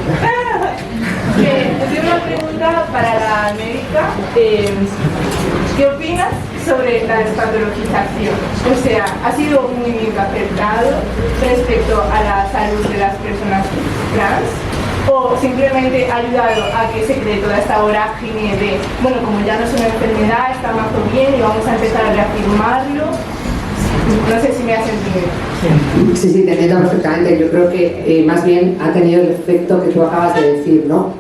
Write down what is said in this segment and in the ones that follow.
Tengo una pregunta para la médica. ¿Qué opinas sobre la despatologización? O sea, ¿ha sido un movimiento acertado respecto a la salud de las personas trans? ¿O simplemente ha ayudado a que se cree toda esta vorágine de, bueno, como ya no es una enfermedad, está más bien y vamos a empezar a reafirmarlo? No sé si me hace entender. Sí, te entiendo perfectamente. Yo creo que más bien ha tenido el efecto que tú acabas de decir, ¿no?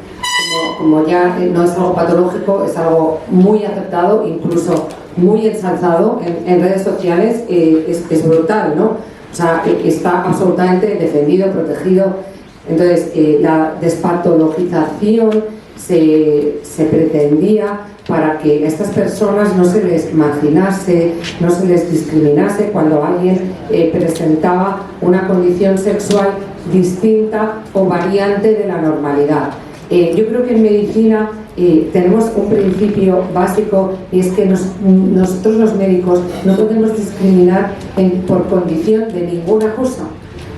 Como ya no es algo patológico, es algo muy aceptado, incluso muy ensalzado en redes sociales, es brutal, ¿no? O sea, está absolutamente defendido, protegido. Entonces, la despatologización se pretendía para que a estas personas no se les marginase, no se les discriminase cuando alguien presentaba una condición sexual distinta o variante de la normalidad. Yo creo que en medicina tenemos un principio básico, y es que nosotros los médicos no podemos discriminar por condición de ninguna cosa,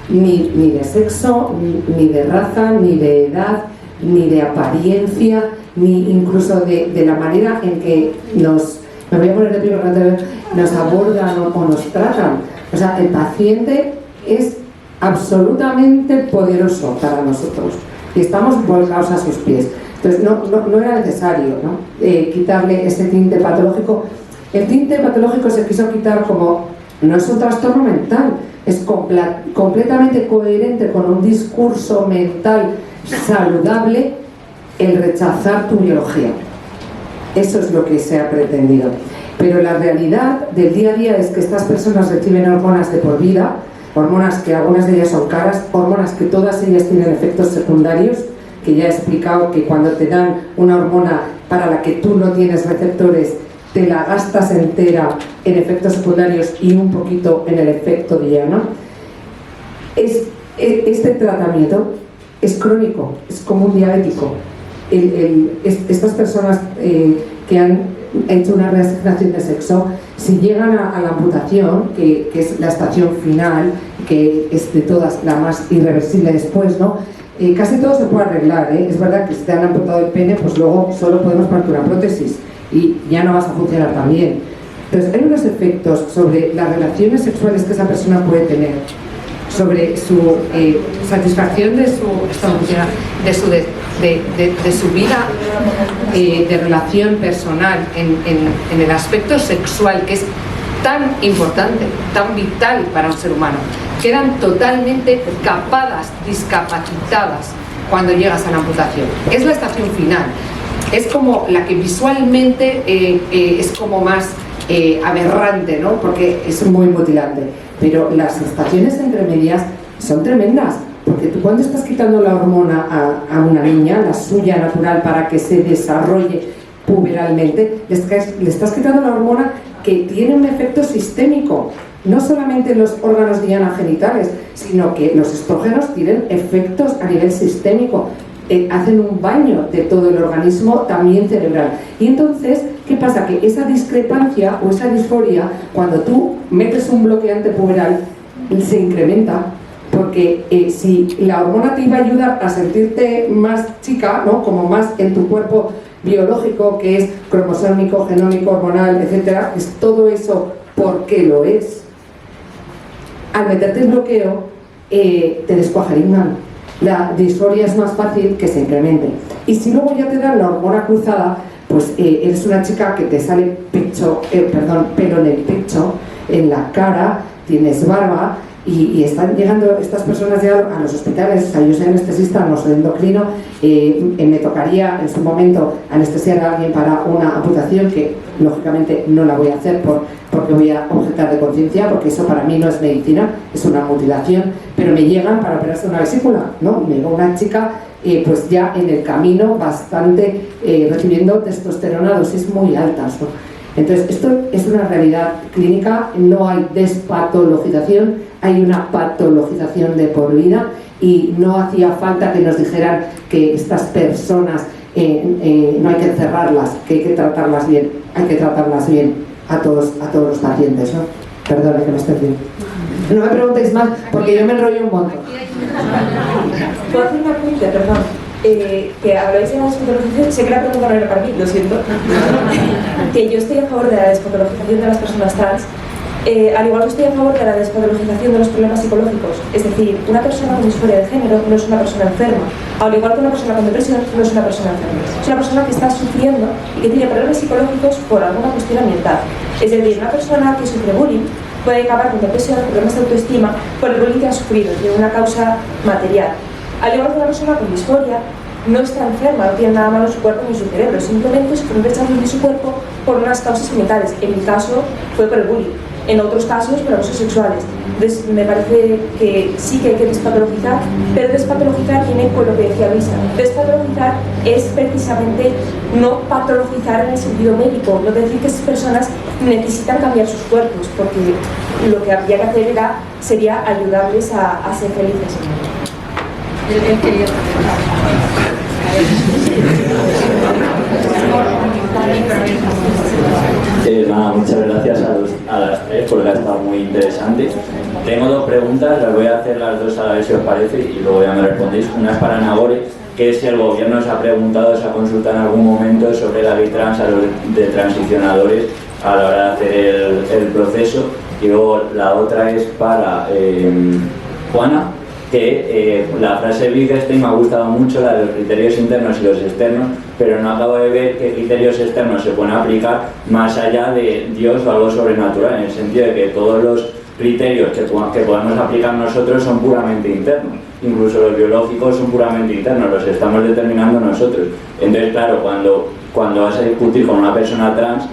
ni de sexo, ni de raza, ni de edad, ni de apariencia, ni incluso de la manera en que me voy a poner de pie porque nos abordan o nos tratan. O sea, el paciente es absolutamente poderoso para nosotros y estamos volcados a sus pies. Entonces no era necesario, ¿no? Quitarle ese tinte patológico. El tinte patológico se quiso quitar como no es un trastorno mental, es completamente coherente con un discurso mental saludable el rechazar tu biología. Eso es lo que se ha pretendido. Pero la realidad del día a día es que estas personas reciben hormonas de por vida, hormonas que algunas de ellas son caras, hormonas que todas ellas tienen efectos secundarios, que ya he explicado que cuando te dan una hormona para la que tú no tienes receptores, te la gastas entera en efectos secundarios y un poquito en el efecto diana. Este tratamiento es crónico, es como un diabético. Estas personas que han hecho una reasignación de sexo, si llegan a la amputación, que es la estación final, que es de todas la más irreversible después, ¿no? Casi todo se puede arreglar, ¿eh? Es verdad que si te han amputado el pene, pues luego solo podemos poner una prótesis y ya no vas a funcionar tan bien. Entonces hay unos efectos sobre las relaciones sexuales que esa persona puede tener, sobre su satisfacción de su vida de relación personal en el aspecto sexual, que es tan importante, tan vital para un ser humano. Quedan totalmente capadas, discapacitadas cuando llegas a la amputación. Es la estación final, es como la que visualmente es como más aberrante, ¿no? Porque es muy mutilante, pero las estaciones intermedias son tremendas, porque tú cuando estás quitando la hormona a una niña, la suya natural, para que se desarrolle puberalmente, le estás quitando la hormona que tiene un efecto sistémico, no solamente en los órganos diana genitales, sino que los estrógenos tienen efectos a nivel sistémico. Hacen un baño de todo el organismo, también cerebral. Y entonces, ¿qué pasa? Que esa discrepancia o esa disforia, cuando tú metes un bloqueante puberal, se incrementa, porque si la hormona te iba a ayudar a sentirte más chica, ¿no? Como más en tu cuerpo biológico, que es cromosómico, genómico, hormonal, etcétera, es todo eso porque lo es. Al meterte en bloqueo, te descuajaringan. La disforia es más fácil que se incremente. Y si luego ya te dan la hormona cruzada, pues eres una chica que te sale pelo en el pecho, en la cara, tienes barba, y están llegando estas personas ya a los hospitales. O sea, yo soy anestesista, no soy endocrino, me tocaría en su momento anestesiar a alguien para una amputación, que lógicamente no la voy a hacer porque voy a objetar de conciencia, porque eso para mí no es medicina, es una mutilación, pero me llegan para operarse una vesícula, ¿no? Me llega una chica pues ya en el camino bastante recibiendo testosterona, dosis muy altas, ¿no? Entonces esto es una realidad clínica, no hay despatologización, hay una patologización de por vida, y no hacía falta que nos dijeran que estas personas no hay que encerrarlas, que hay que tratarlas bien, hay que tratarlas bien a todos los pacientes, ¿no? Perdón, que me estoy bien. No me preguntéis más, porque yo me enrollo un montón. ¿Puedo hacer una pregunta? Perdón. Que habláis de la despatologización, sé que la pregunta no era para mí, lo siento. Que yo estoy a favor de la despatologización de las personas trans, al igual que estoy a favor de la despatologización de los problemas psicológicos. Es decir, una persona con disforia de género no es una persona enferma, al igual que una persona con depresión no es una persona enferma. Es una persona que está sufriendo y que tiene problemas psicológicos por alguna cuestión ambiental. Es decir, una persona que sufre bullying puede acabar con depresión, problemas de autoestima, por el bullying que ha sufrido, tiene una causa material. Al igual que una persona con disforia, no está enferma, no tiene nada malo en su cuerpo ni en su cerebro, simplemente sufre un rechazo de su cuerpo por unas causas mentales. En mi caso fue por el bullying, en otros casos por abusos sexuales. Entonces me parece que sí que hay que despatologizar, pero despatologizar tiene con lo que decía Luisa. Despatologizar es precisamente no patologizar en el sentido médico, no decir que esas personas necesitan cambiar sus cuerpos, porque lo que habría que hacer sería ayudarles a ser felices. Él quería nada, muchas gracias a las tres porque ha estado muy interesante. Tengo dos preguntas, las voy a hacer las dos a la vez si os parece y luego ya me respondéis. Una es para Nagore, que es si el gobierno se ha preguntado, se ha consultado en algún momento sobre la ley trans a los de transicionadores a la hora de hacer el proceso. Y luego la otra es para Juana, que la frase Wittgenstein me ha gustado mucho, la de los criterios internos y los externos, pero no acabo de ver qué criterios externos se pueden aplicar más allá de Dios o algo sobrenatural, en el sentido de que todos los criterios que podemos aplicar nosotros son puramente internos, incluso los biológicos son puramente internos, los estamos determinando nosotros. Entonces, claro, cuando vas a discutir con una persona trans,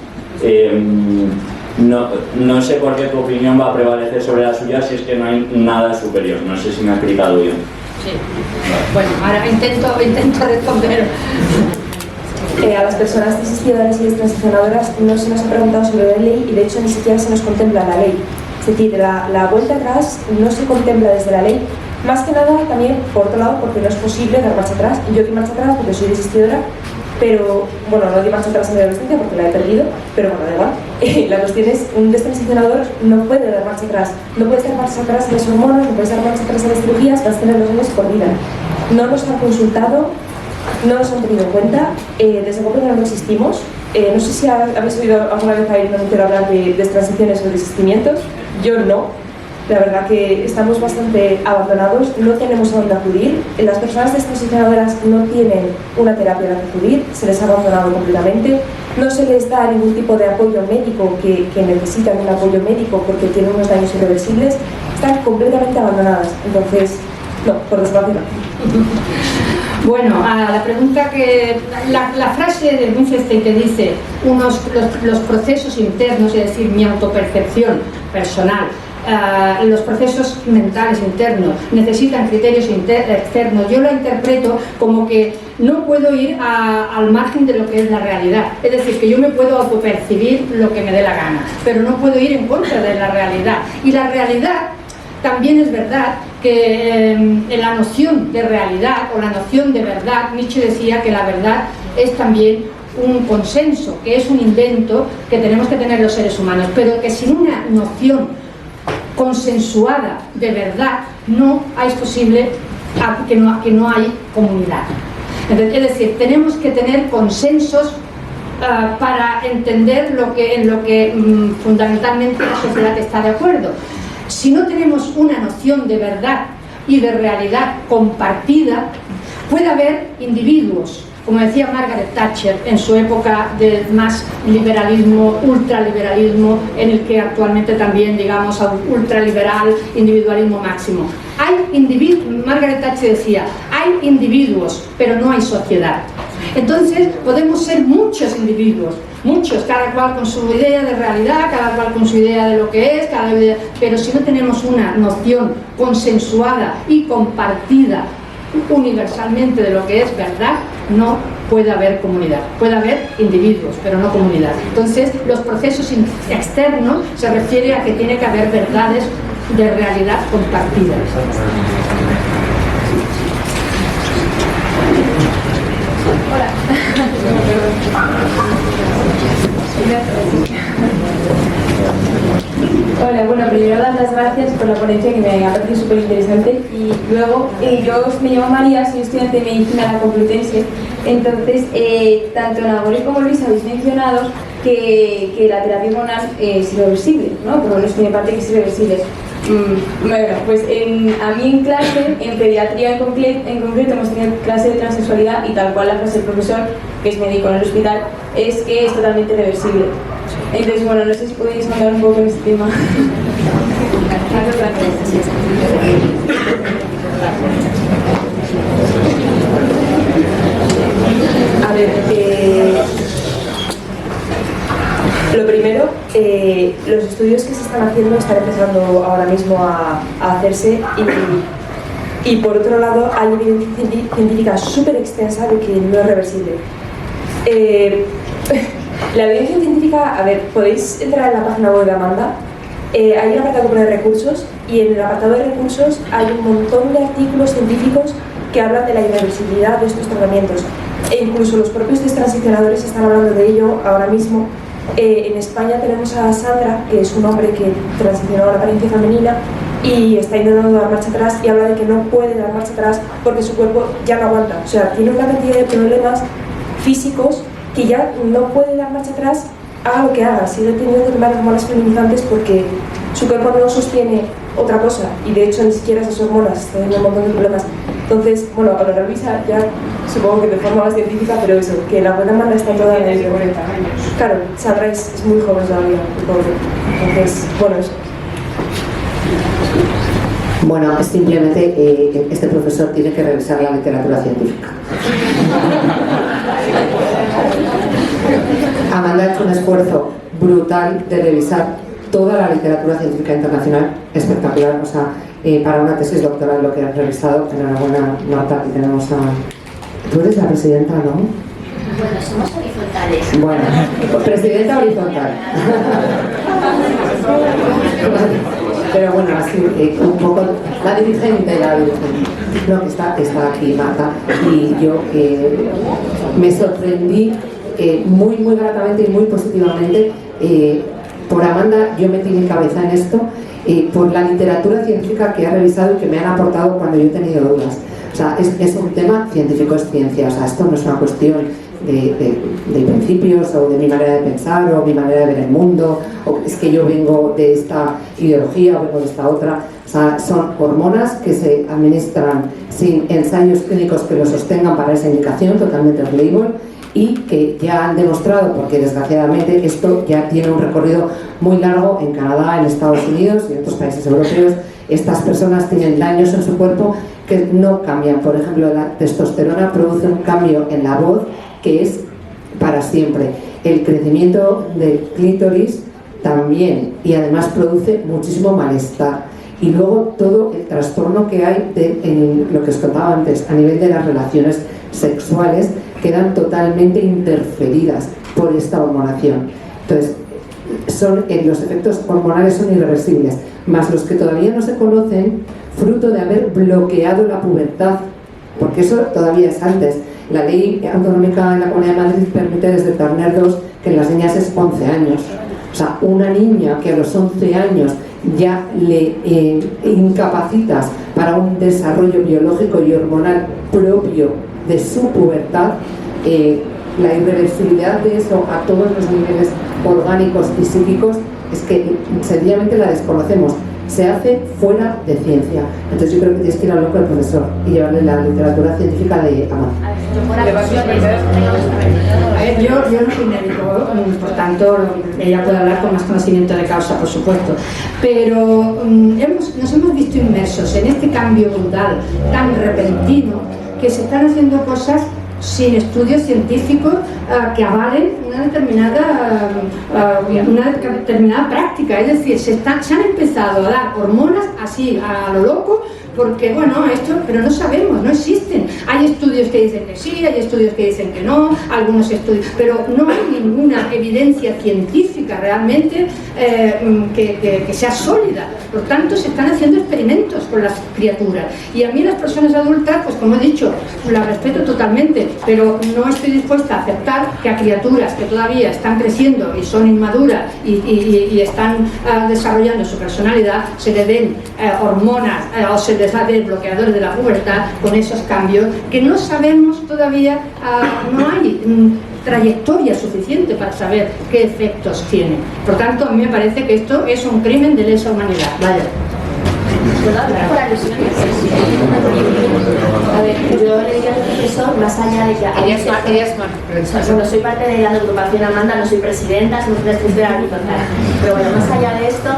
no sé por qué tu opinión va a prevalecer sobre la suya si es que no hay nada superior. No sé si me he explicado bien. Sí. Bueno, ahora intento responder. A las personas desistidoras y transicionadoras no se nos ha preguntado sobre la ley y de hecho ni siquiera se nos contempla la ley. Es decir, la vuelta atrás no se contempla desde la ley. Más que nada también, por otro lado, porque no es posible dar marcha atrás. Yo di marcha atrás porque soy desistidora, pero, bueno, no di marcha atrás en mi adolescencia porque la he perdido, pero bueno, da igual. La cuestión es, un destransicionador no puede dar marcha atrás. No puedes dar marcha atrás en las hormonas, no puedes dar marcha atrás en las cirugías, vas a tener los años por vida. No nos han consultado, no nos han tenido en cuenta, desde gobierno no existimos. No sé si habéis oído alguna vez a Irene Montero hablar de destransiciones o desistimientos. Yo no. La verdad que estamos bastante abandonados, no tenemos a dónde acudir. Las personas destransicionadoras no tienen una terapia a la que acudir, se les ha abandonado completamente. No se les da ningún tipo de apoyo médico que necesitan un apoyo médico porque tienen unos daños irreversibles. Están completamente abandonadas. Entonces, no, por desgracia no. Bueno, a la pregunta que... La frase de Wittgenstein que dice los procesos internos, es decir, mi autopercepción personal, los procesos mentales internos necesitan criterios externos, yo lo interpreto como que no puedo ir al margen de lo que es la realidad, es decir, que yo me puedo autopercibir lo que me dé la gana, pero no puedo ir en contra de la realidad. Y la realidad también es verdad que en la noción de realidad o la noción de verdad, Nietzsche decía que la verdad es también un consenso, que es un invento que tenemos que tener los seres humanos, pero que sin una noción consensuada de verdad no es posible que no hay comunidad. Es decir, tenemos que tener consensos para entender en lo que fundamentalmente la sociedad está de acuerdo. Si no tenemos una noción de verdad y de realidad compartida, puede haber individuos, como decía Margaret Thatcher en su época de más liberalismo, ultraliberalismo, en el que actualmente también, digamos, ultraliberal, individualismo máximo. Margaret Thatcher decía, hay individuos, pero no hay sociedad. Entonces podemos ser muchos individuos, muchos, cada cual con su idea de realidad, cada cual con su idea de lo que es, pero si no tenemos una noción consensuada y compartida universalmente de lo que es verdad, no puede haber comunidad. Puede haber individuos, pero no comunidad. Entonces, los procesos externos se refiere a que tiene que haber verdades de realidad compartidas. Hola. Hola, bueno, primero dar las gracias por la ponencia, que me ha parecido súper interesante. Y luego, yo me llamo María, soy estudiante de Medicina en la Complutense. Entonces, tanto Nagore como Luis habéis mencionado que la terapia hormonal es irreversible, ¿no? Pero bueno, es que me parece que es irreversible. Bueno, pues a mí en clase, en pediatría en concreto, hemos tenido clase de transexualidad y tal cual la frase del profesor, que es médico en el hospital, es que es totalmente reversible. Entonces, bueno, no sé si podéis hablar un poco en este tema. A ver, lo primero, los estudios que se están haciendo están empezando ahora mismo a hacerse y por otro lado hay evidencia científica súper extensa de que no es reversible. La evidencia científica, a ver, podéis entrar en la página web de Amanda, hay un apartado de recursos y en el apartado de recursos hay un montón de artículos científicos que hablan de la irreversibilidad de estos tratamientos e incluso los propios transicionadores están hablando de ello ahora mismo. En España tenemos a Sandra, que es un hombre que transicionó a la apariencia femenina y está intentando dar marcha atrás y habla de que no puede dar marcha atrás porque su cuerpo ya no aguanta, o sea, tiene una cantidad de problemas físicos que ya no puede dar marcha atrás, haga lo que haga, sigue teniendo que tomar hormonas feminizantes porque su cuerpo no sostiene otra cosa y de hecho ni siquiera esas hormonas, está teniendo un montón de problemas. Entonces, bueno, ahora Luisa ya supongo que de forma más científica, pero eso, que la buena mano está toda en ello. Claro, Sandra es muy joven todavía, pobre. Entonces, bueno, eso. Bueno, es simplemente este profesor tiene que revisar la literatura científica. Amanda ha hecho un esfuerzo brutal de revisar toda la literatura científica internacional, espectacular, o sea, para una tesis doctoral lo que has revisado, enhorabuena Marta, y tenemos a... Tú eres la presidenta, ¿no? Bueno, somos horizontales. Bueno, presidenta horizontal. Pero bueno, así un poco la dirigente. No, que está aquí Marta, y yo me sorprendí muy gratamente y muy positivamente por Amanda. Yo metí mi cabeza en esto, por la literatura científica que ha revisado y que me han aportado cuando yo he tenido dudas. O sea, es un tema científico, es ciencia, o sea, esto no es una cuestión de principios o de mi manera de pensar o mi manera de ver el mundo, o es que yo vengo de esta ideología o vengo de esta otra. O sea, son hormonas que se administran sin ensayos clínicos que lo sostengan para esa indicación, totalmente off-label, y que ya han demostrado, porque desgraciadamente esto ya tiene un recorrido muy largo en Canadá, en Estados Unidos y en otros países europeos. Estas personas tienen daños en su cuerpo que no cambian. Por ejemplo, la testosterona produce un cambio en la voz que es para siempre. El crecimiento del clítoris también, y además produce muchísimo malestar. Y luego todo el trastorno que hay en lo que os contaba antes, a nivel de las relaciones sexuales, quedan totalmente interferidas por esta hormonación. Entonces, los efectos hormonales son irreversibles, más los que todavía no se conocen, fruto de haber bloqueado la pubertad, porque eso todavía es antes. La ley autonómica en la Comunidad de Madrid permite desde Turner 2 que en las niñas es 11 años. O sea, una niña que a los 11 años ya le incapacitas para un desarrollo biológico y hormonal propio de su pubertad, la irreversibilidad de eso a todos los niveles orgánicos y psíquicos es que sencillamente la desconocemos. Se hace fuera de ciencia. Entonces yo creo que tienes que ir a hablar con el profesor y llevarle la literatura científica de Amanda. Yo no soy médico, por tanto ella puede hablar con más conocimiento de causa, por supuesto, pero nos hemos visto inmersos en este cambio brutal, tan repentino, que se están haciendo cosas sin estudios científicos que avalen una determinada práctica. Es decir, se han empezado a dar hormonas así a lo loco porque bueno, esto, pero no sabemos, no existen. Hay estudios que dicen que sí, hay estudios que dicen que no, algunos estudios, pero no hay ninguna evidencia científica realmente que sea sólida. Por tanto, se están haciendo experimentos con las criaturas. Y a mí las personas adultas, pues como he dicho, las respeto totalmente, pero no estoy dispuesta a aceptar que a criaturas que todavía están creciendo y son inmaduras y están desarrollando su personalidad, se le den hormonas o se les den bloqueadores de la pubertad con esos cambios que no sabemos todavía, no hay trayectoria suficiente para saber qué efectos tiene. Por tanto, a mí me parece que esto es un crimen de lesa humanidad. Vaya. ¿Puedo hablar por alusiones? A ver, yo le diría al profesor, más allá de que... Bueno, soy parte de la agrupación Amanda, no soy presidenta, soy presidenta horizontal. Pero bueno, más allá de esto,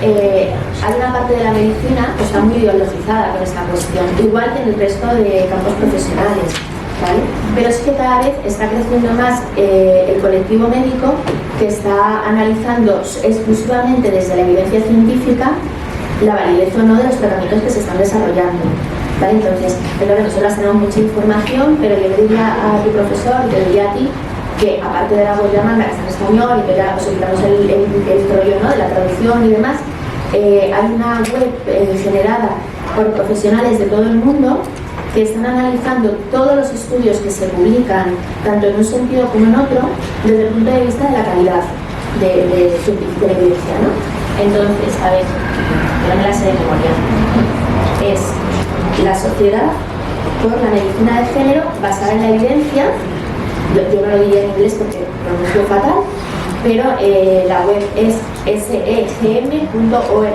hay una parte de la medicina que está muy ideologizada con esta cuestión, igual que en el resto de campos profesionales, ¿vale? Pero es que cada vez está creciendo más el colectivo médico que está analizando exclusivamente desde la evidencia científica la validez o no de los tratamientos que se están desarrollando, ¿vale? Entonces, creo que nosotros tenemos mucha información, pero yo le diría a tu profesor y te diría a ti que, aparte de la web de Amanda, que está en español y que ya os quitamos el rollo, ¿no?, de la traducción y demás, hay una web generada por profesionales de todo el mundo que están analizando todos los estudios que se publican, tanto en un sentido como en otro, desde el punto de vista de la calidad de la evidencia, ¿no? Entonces, a ver, yo me la sé de memoria. Es la sociedad por la medicina de género basada en la evidencia. Yo no lo diría en inglés porque pronuncio fatal, pero la web es segm.org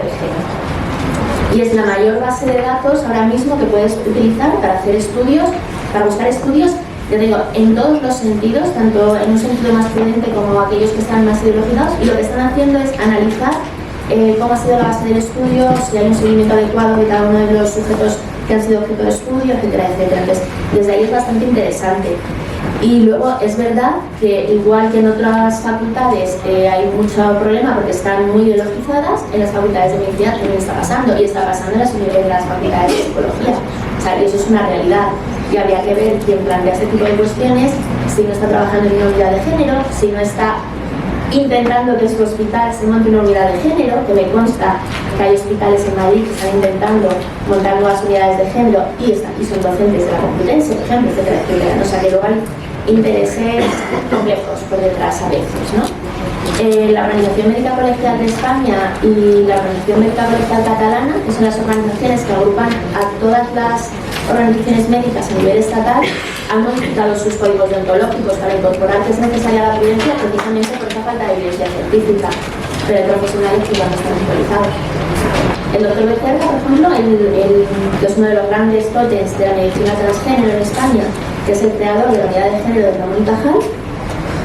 y es la mayor base de datos ahora mismo que puedes utilizar para hacer estudios, para buscar estudios, ya digo, en todos los sentidos, tanto en un sentido más prudente como aquellos que están más ideologizados, y lo que están haciendo es analizar cómo ha sido la base del estudio, si hay un seguimiento adecuado de cada uno de los sujetos que han sido objeto de estudio, etcétera, etcétera. Entonces, desde ahí es bastante interesante. Y luego es verdad que, igual que en otras facultades hay mucho problema porque están muy ideologizadas, en las facultades de medicina también está pasando, y está pasando en las facultades de psicología. O sea, eso es una realidad. Y habría que ver quién plantea este tipo de cuestiones, si no está trabajando en una unidad de género, si no está intentando que su hospital se monte una unidad de género, que me consta que hay hospitales en Madrid que están intentando montar nuevas unidades de género y son docentes de la Complutense, por ejemplo, etcétera, etcétera. O sea, que luego hay intereses complejos por detrás a veces, ¿no? La Organización Médica Colegial de España y la Organización Médica Colegial Catalana, que son las organizaciones que agrupan a todas las organizaciones médicas a nivel estatal, han modificado sus códigos deontológicos para incorporar que es necesaria la prudencia precisamente por esa falta de evidencia científica, pero el profesional es igual no está actualizado. El doctor Becerra, por ejemplo, que es uno de los grandes tótems de la medicina transgénero en España, que es el creador de la unidad de género de Ramón y Cajal,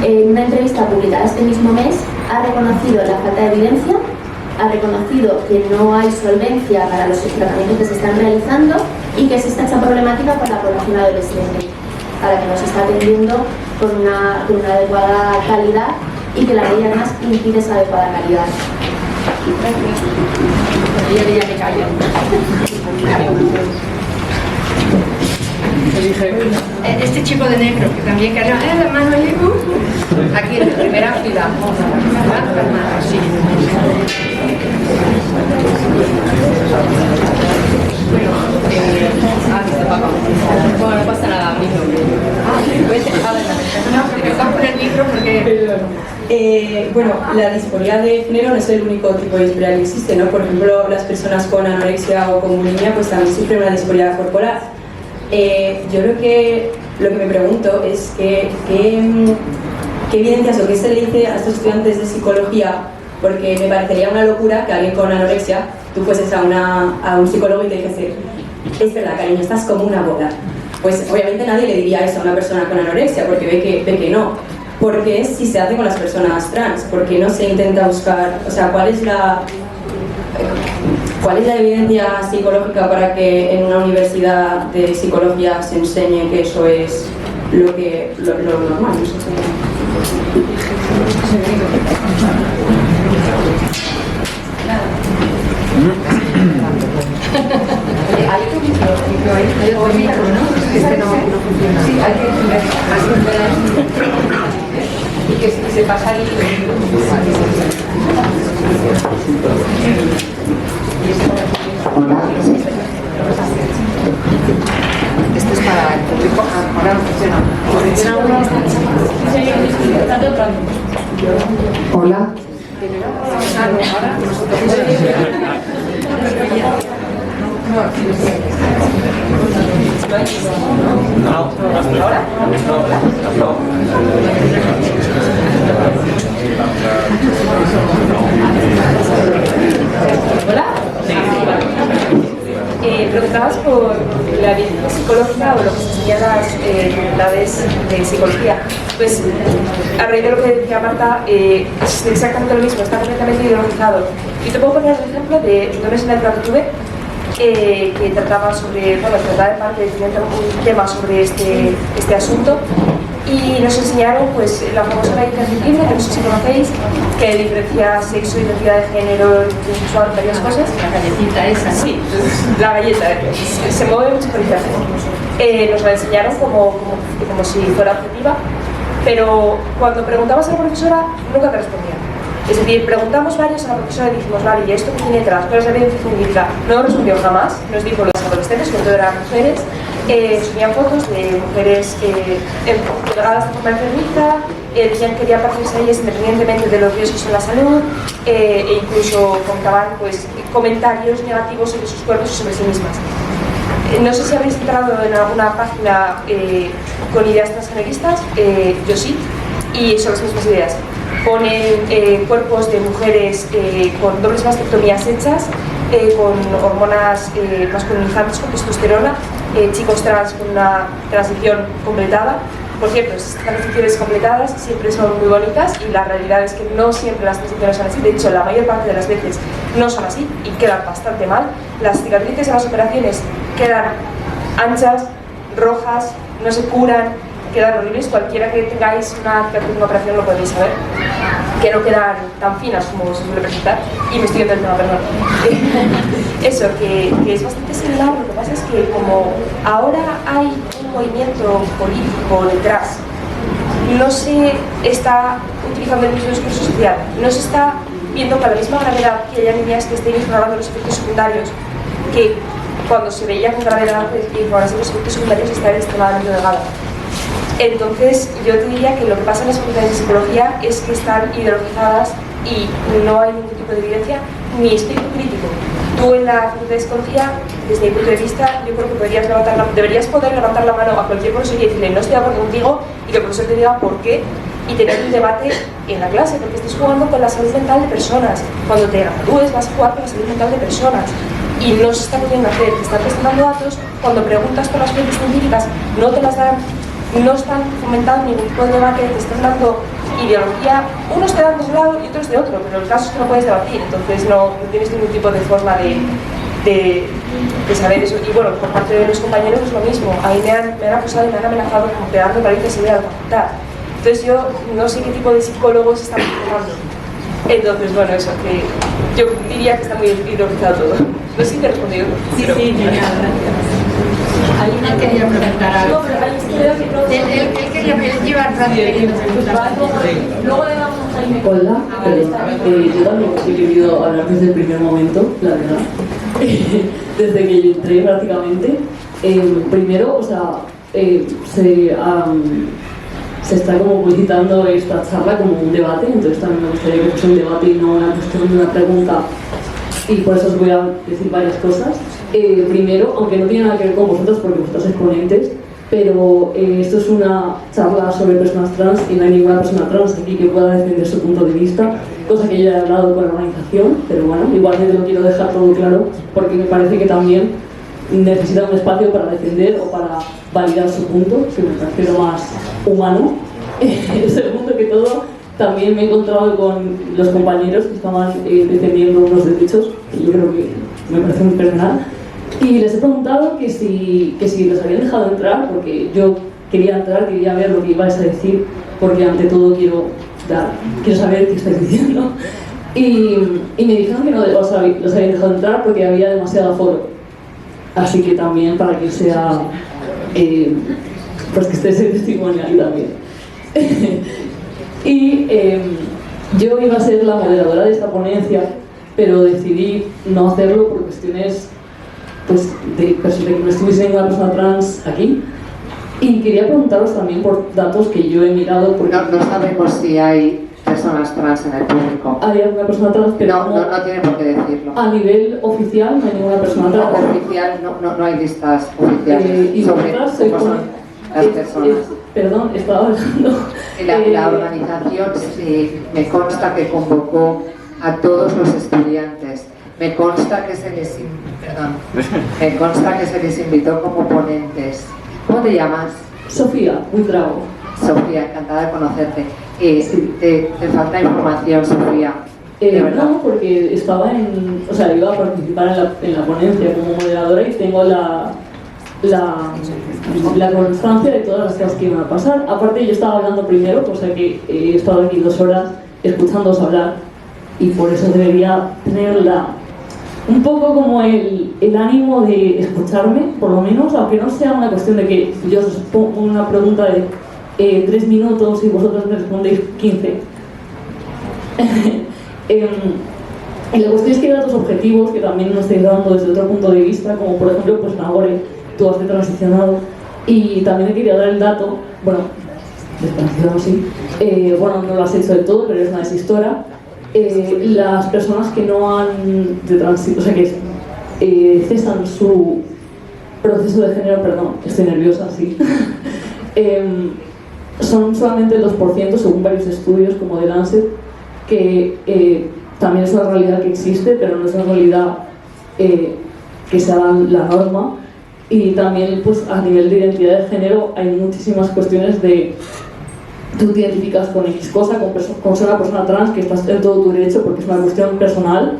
en una entrevista publicada este mismo mes, ha reconocido la falta de evidencia, ha reconocido que no hay solvencia para los tratamientos que se están realizando y que existe esta problemática por la población adolescente, a la que nos está atendiendo con una adecuada calidad y que la ley además impide esa adecuada calidad. Este chico de negro que también carga la mano ahí, aquí en la primera fila. Sí. Bueno, no pasa nada, amigo. no, porque me cojo el micro porque... Bueno, la disforia de género no es el único tipo de disforia que existe, ¿no? Por ejemplo, las personas con anorexia o con bulimia pues también sufren una disforia corporal. Yo creo que lo que me pregunto es qué evidencias o qué se le dice a estos estudiantes de psicología, porque me parecería una locura que alguien con anorexia, tú fueses a un psicólogo y te dijese, es verdad, cariño, estás como una bola. Pues obviamente nadie le diría eso a una persona con anorexia, porque ve que no. ¿Por qué si se hace con las personas trans? ¿Por qué no se intenta buscar, o sea, cuál es la evidencia psicológica para que en una universidad de psicología se enseñe que eso es lo normal? Hay que micro, hay otro micro, ¿no? Este no funciona. Sí, hay que y que se pasa ahí. Hola. Esto es para el público. Ahora no funciona. Hola. Ahora ¿Hola? Sí. Preguntabas por la evidencia psicológica o lo que se enseña en las facultades de psicología. Pues, a raíz de lo que decía Marta, es exactamente lo mismo, está completamente ideologizado. Y te puedo poner el ejemplo de una asignatura que tuve que trataba sobre, bueno, trataba en parte un tema sobre este asunto. Y nos enseñaron pues la famosa galleta libre, que no sé si conocéis, que diferencia sexo, identidad de género, sexual, varias cosas. La galletita esa. Sí, la galleta, se mueve mucho por internet. Nos la enseñaron como si fuera objetiva, pero cuando preguntabas a la profesora nunca te respondía. Es decir, preguntamos varios a la profesora y dijimos, vale, ¿y esto qué tiene detrás? ¿Cuál es la evidencia científica? No nos respondió jamás, nos dijo los adolescentes, sobre todo eran mujeres, subían fotos de mujeres delgadas de forma enfermiza, decían que querían parecerse a ellas independientemente de los riesgos en la salud, e incluso contaban pues, comentarios negativos sobre sus cuerpos y sobre sí mismas. No sé si habéis entrado en alguna página con ideas transgeneristas, yo sí, y son las mismas ideas. Ponen cuerpos de mujeres con dobles mastectomías hechas, con hormonas masculinizantes, con testosterona, chicos trans con una transición completada. Por cierto, estas transiciones completadas siempre son muy bonitas y la realidad es que no siempre las transiciones son así. De hecho, la mayor parte de las veces no son así y quedan bastante mal. Las cicatrices de las operaciones quedan anchas, rojas, no se curan, quedan horribles. Cualquiera que tengáis una operación lo podéis saber, que no quedan tan finas como se suele presentar. Y me estoy yendo del tema, perdón. Eso, que es bastante similar. Lo que pasa es que como ahora hay un movimiento político detrás, no se está utilizando el mismo discurso social, no se está viendo con la misma gravedad que haya niñas que estén ignorando los efectos secundarios, que cuando se veía con gravedad ignorarse los efectos secundarios están extremadamente delgadas. Entonces, yo te diría que lo que pasa en las facultades de psicología es que están ideologizadas y no hay ningún tipo de evidencia ni espíritu crítico. Tú en la facultad de psicología, desde mi punto de vista, yo creo que deberías poder levantar la mano a cualquier profesor y decirle no estoy de acuerdo contigo y que el profesor te diga por qué y tener un debate en la clase, porque estás jugando con la salud mental de personas. Cuando te gradúes vas a jugar con la salud mental de personas y no se está pudiendo hacer. Te están presentando datos, cuando preguntas por las fuentes científicas no te las dan, no están fomentando ningún tipo de debate, te están dando ideología, unos te dan de un lado y otros de otro, pero el caso es que no puedes debatir, entonces no tienes ningún tipo de forma de saber eso. Y bueno, por parte de los compañeros es lo mismo, ahí me han acusado y me han amenazado con pegarme palizas y de la facultad. Entonces yo no sé qué tipo de psicólogos están formando. Entonces, bueno, eso, que yo diría que está muy ideologizado todo. No sé si te he respondido. Sí, pero... sí, genial, gracias. ¿Alguien quería preguntar algo? No, pero Él quería llevar luego le damos a Jaime. Hola, yo también he querido hablar desde el primer momento, la verdad. Desde que yo entré prácticamente. Primero, o sea, se está como publicitando esta charla como un debate, entonces también me gustaría que fuese un debate y no una cuestión de una pregunta, y por eso os voy a decir varias cosas. Primero, aunque no tiene nada que ver con vosotros porque vosotros sois ponentes, pero esto es una charla sobre personas trans y no hay ninguna persona trans aquí que pueda defender su punto de vista, cosa que yo he hablado con la organización, pero bueno, igualmente lo quiero dejar todo claro porque me parece que también necesita un espacio para defender o para validar su punto, que me parece lo más humano. Segundo que todo, también me he encontrado con los compañeros que estaban defendiendo unos derechos, que yo creo que me parece muy personal, y les he preguntado que si los habían dejado entrar, porque yo quería entrar, quería ver lo que ibais a decir, porque ante todo quiero saber qué estáis diciendo, y me dijeron que no los habían dejado entrar porque había demasiado aforo. así que también para que sea, pues que esté ese testimonio ahí también. Y yo iba a ser la moderadora de esta ponencia, pero decidí no hacerlo por cuestiones pues, de que no estuviese ninguna persona trans aquí. Y quería preguntaros también por datos que yo he mirado. Porque no sabemos si hay personas trans en el público. Hay alguna persona trans, pero no tiene por qué decirlo. A nivel oficial no hay ninguna persona trans. Oficial, no hay listas oficiales y sobre las personas. Perdón, estaba hablando. La organización sí, me consta que convocó a todos los estudiantes. Me consta que se les invitó como ponentes. ¿Cómo te llamas? Sofía, muy bravo. Sofía, encantada de conocerte. ¿Te falta información, Sofía? No, porque estaba iba a participar en la ponencia como moderadora y tengo la constancia de todas las cosas que iban a pasar. Aparte, yo estaba hablando primero, cosa que he estado aquí 2 horas escuchándoos hablar y por eso debería tener un poco como el ánimo de escucharme, por lo menos, aunque no sea una cuestión de que yo os pongo una pregunta de 3 minutos y vosotros me respondéis 15. Y la cuestión es que hay datos objetivos que también nos estáis dando desde otro punto de vista, como por ejemplo, pues Nagore, tú has transicionado, y también te quería dar el dato, bueno, transicionado sí, no lo has hecho del todo, pero eres una desistora. Las personas que no han cesan su proceso de género, perdón, estoy nerviosa, sí, son solamente el 2% según varios estudios como de Lancet, que también es una realidad que existe, pero no es una realidad que sea la norma. Y también pues, a nivel de identidad de género hay muchísimas cuestiones de tú te identificas con X cosa, con ser una persona trans, que estás en todo tu derecho porque es una cuestión personal.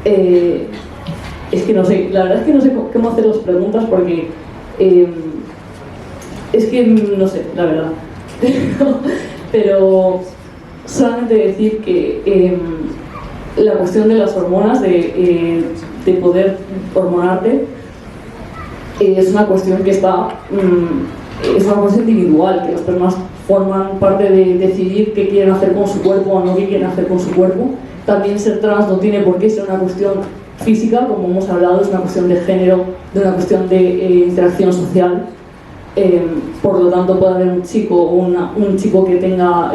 Es que no sé, la verdad es que no sé cómo hacer las preguntas porque es que no sé, la verdad. Pero solamente decir que la cuestión de las hormonas, de poder hormonarte, es una cuestión que está es una cuestión individual, que las personas forman parte de decidir qué quieren hacer con su cuerpo o no qué quieren hacer con su cuerpo. También ser trans no tiene por qué ser una cuestión física, como hemos hablado, es una cuestión de género, de una cuestión de interacción social. Por lo tanto, puede haber un chico que tenga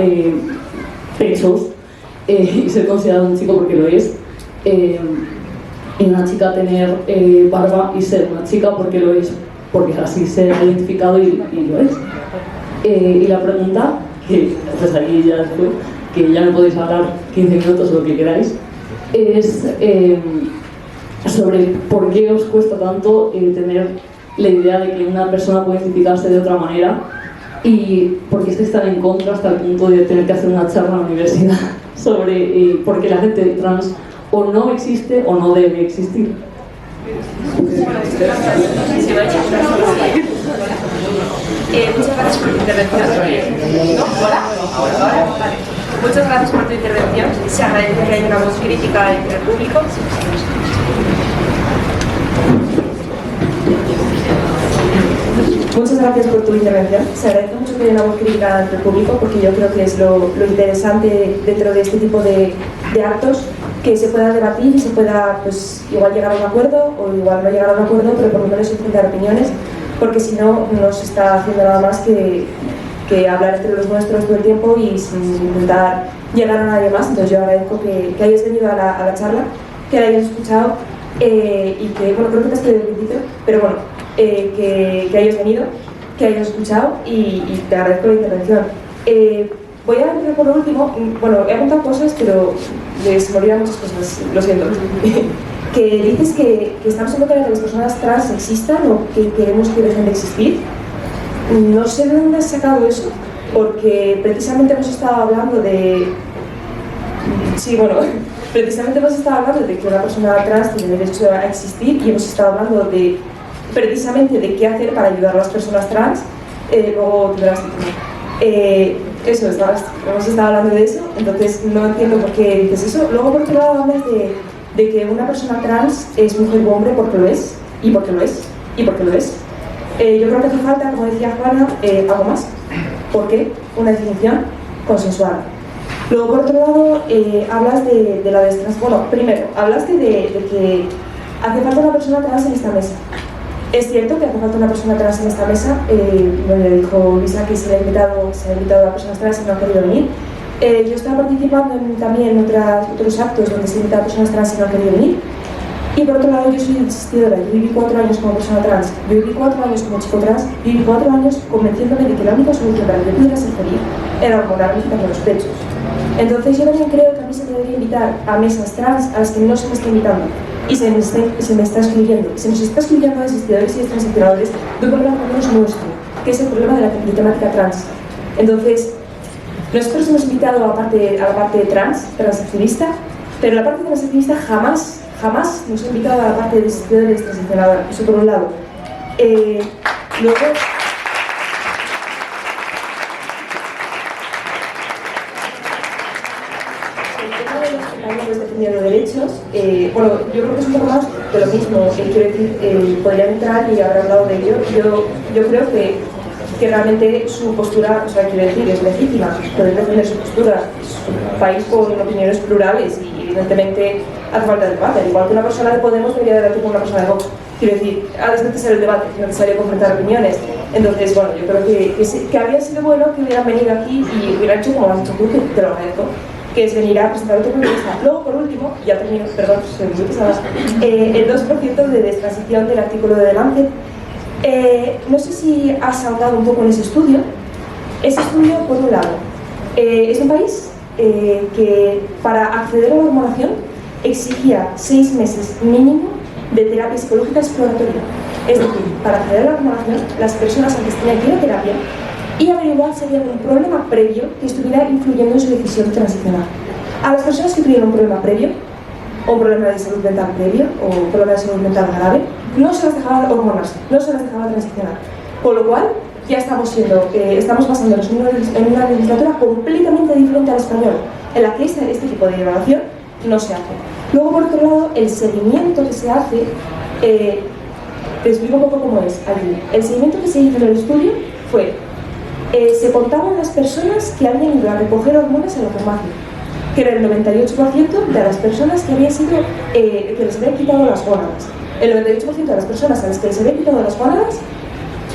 pechos y ser considerado un chico porque lo es, y una chica tener barba y ser una chica porque lo es, porque así se ha identificado y lo es. Y la pregunta, que pues aquí ya después, que ya no podéis hablar 15 minutos o lo que queráis, es sobre por qué os cuesta tanto tener la idea de que una persona puede identificarse de otra manera y por qué estáis tan en contra hasta el punto de tener que hacer una charla en la universidad sobre por qué la gente trans o no existe o no debe existir. Muchas gracias por tu intervención. ¿Hola? Vale. Muchas gracias por tu intervención. Se agradece que haya una voz crítica entre el público. Muchas gracias por tu intervención. Se agradece mucho que haya una voz crítica entre el público porque yo creo que es lo interesante dentro de este tipo de actos, que se pueda debatir y se pueda pues igual llegar a un acuerdo o igual no llegar a un acuerdo, pero por lo menos enfrentar opiniones, porque si no, no se está haciendo nada más que hablar entre los nuestros todo el tiempo y sin intentar llegar a nadie más. Entonces yo agradezco que hayas venido a la charla, que la hayas escuchado y que, bueno, creo que te has quedado al principio, pero bueno, que hayas venido, que hayas escuchado y te agradezco la intervención. Voy a empezar por lo último. Bueno, he apuntado cosas, pero se me olvidan muchas cosas, lo siento. Que dices que estamos en contra de que las personas trans existan o que queremos que dejen de existir. No sé de dónde has sacado eso, porque precisamente hemos estado hablando de... Sí, bueno, precisamente hemos estado hablando de que una persona trans tiene derecho a existir y hemos estado hablando de precisamente de qué hacer para ayudar a las personas trans. Luego tendrás eso, hemos estado hablando de eso, entonces no entiendo por qué dices eso. Luego por otro lado hablas de que una persona trans es mujer o hombre porque lo es, y porque lo es. y porque lo es. Yo creo que hace falta, como decía Juana, algo más. ¿Por qué? Una definición consensuada. Luego, por otro lado, hablas de la destrans. Bueno, primero, hablaste de que hace falta una persona trans en esta mesa. Es cierto que hace falta una persona trans en esta mesa. Me dijo Lisa que se ha invitado a personas trans y no han querido venir. Yo estaba participando también en otros actos donde se invita a personas trans y no han querido venir. Y por otro lado, yo soy asistidora. Yo viví 4 años como persona trans, yo viví 4 años como chico trans, yo viví 4 años convenciéndome de que la única solución para que yo pudiera ser feliz era hormonarme y quitarme los pechos. Entonces yo también creo que a mí se me debería invitar a mesas trans a las que no se me está invitando y se me está excluyendo. Se nos está excluyendo a asistidores y a transicionadores de un problema que no es nuestro, que es el problema de la temática trans. Entonces, nosotros hemos invitado a la parte transactivista, pero la parte transactivista jamás nos ha invitado a la parte de asistidores transicionadores. Eso por un lado. Luego, compañeros defendiendo derechos, bueno, yo creo que es un poco más de lo mismo. Quiero decir, podrían entrar y haber hablado de ello. Yo creo que realmente su postura, o sea, quiero decir, es legítima, poder defender su postura. Es un país con opiniones plurales y evidentemente hace falta debate. Al igual que una persona de Podemos debería debatir con una persona de Vox. Quiero decir, es necesario el debate, es necesario confrontar opiniones. Entonces, bueno, yo creo que habría sido bueno que hubieran venido aquí y hubieran hecho como has dicho tú, que te lo agradezco, que es venir a presentar tu propuesta. Luego, por último, ya termino, perdón, soy muy pesada, el 2% de destransición del artículo de Lancet. No sé si has ahondado un poco en ese estudio. Ese estudio, por un lado, es un país que para acceder a la hormonación exigía 6 meses mínimo de terapia psicológica exploratoria. Es decir, para acceder a la hormonación, las personas antes tenían que ir a terapia y averiguar si había un problema previo que estuviera influyendo en su decisión transicional. A las personas que tuvieron un problema previo, o un problema de salud mental previo, o un problema de salud mental grave, no se las dejaba hormonarse, no se las dejaba transicionar. Con lo cual, ya estamos basándonos en una legislatura completamente diferente al español, en la que este tipo de evaluación no se hace. Luego, por otro lado, el seguimiento que se hace, te explico un poco cómo es allí. El seguimiento que se hizo en el estudio fue, se contaban las personas que habían ido a recoger hormonas en la farmacia, que era el 98% de las personas que habían sido, que les habían quitado las gónadas. El 98% de las personas a las que les habían quitado las gónadas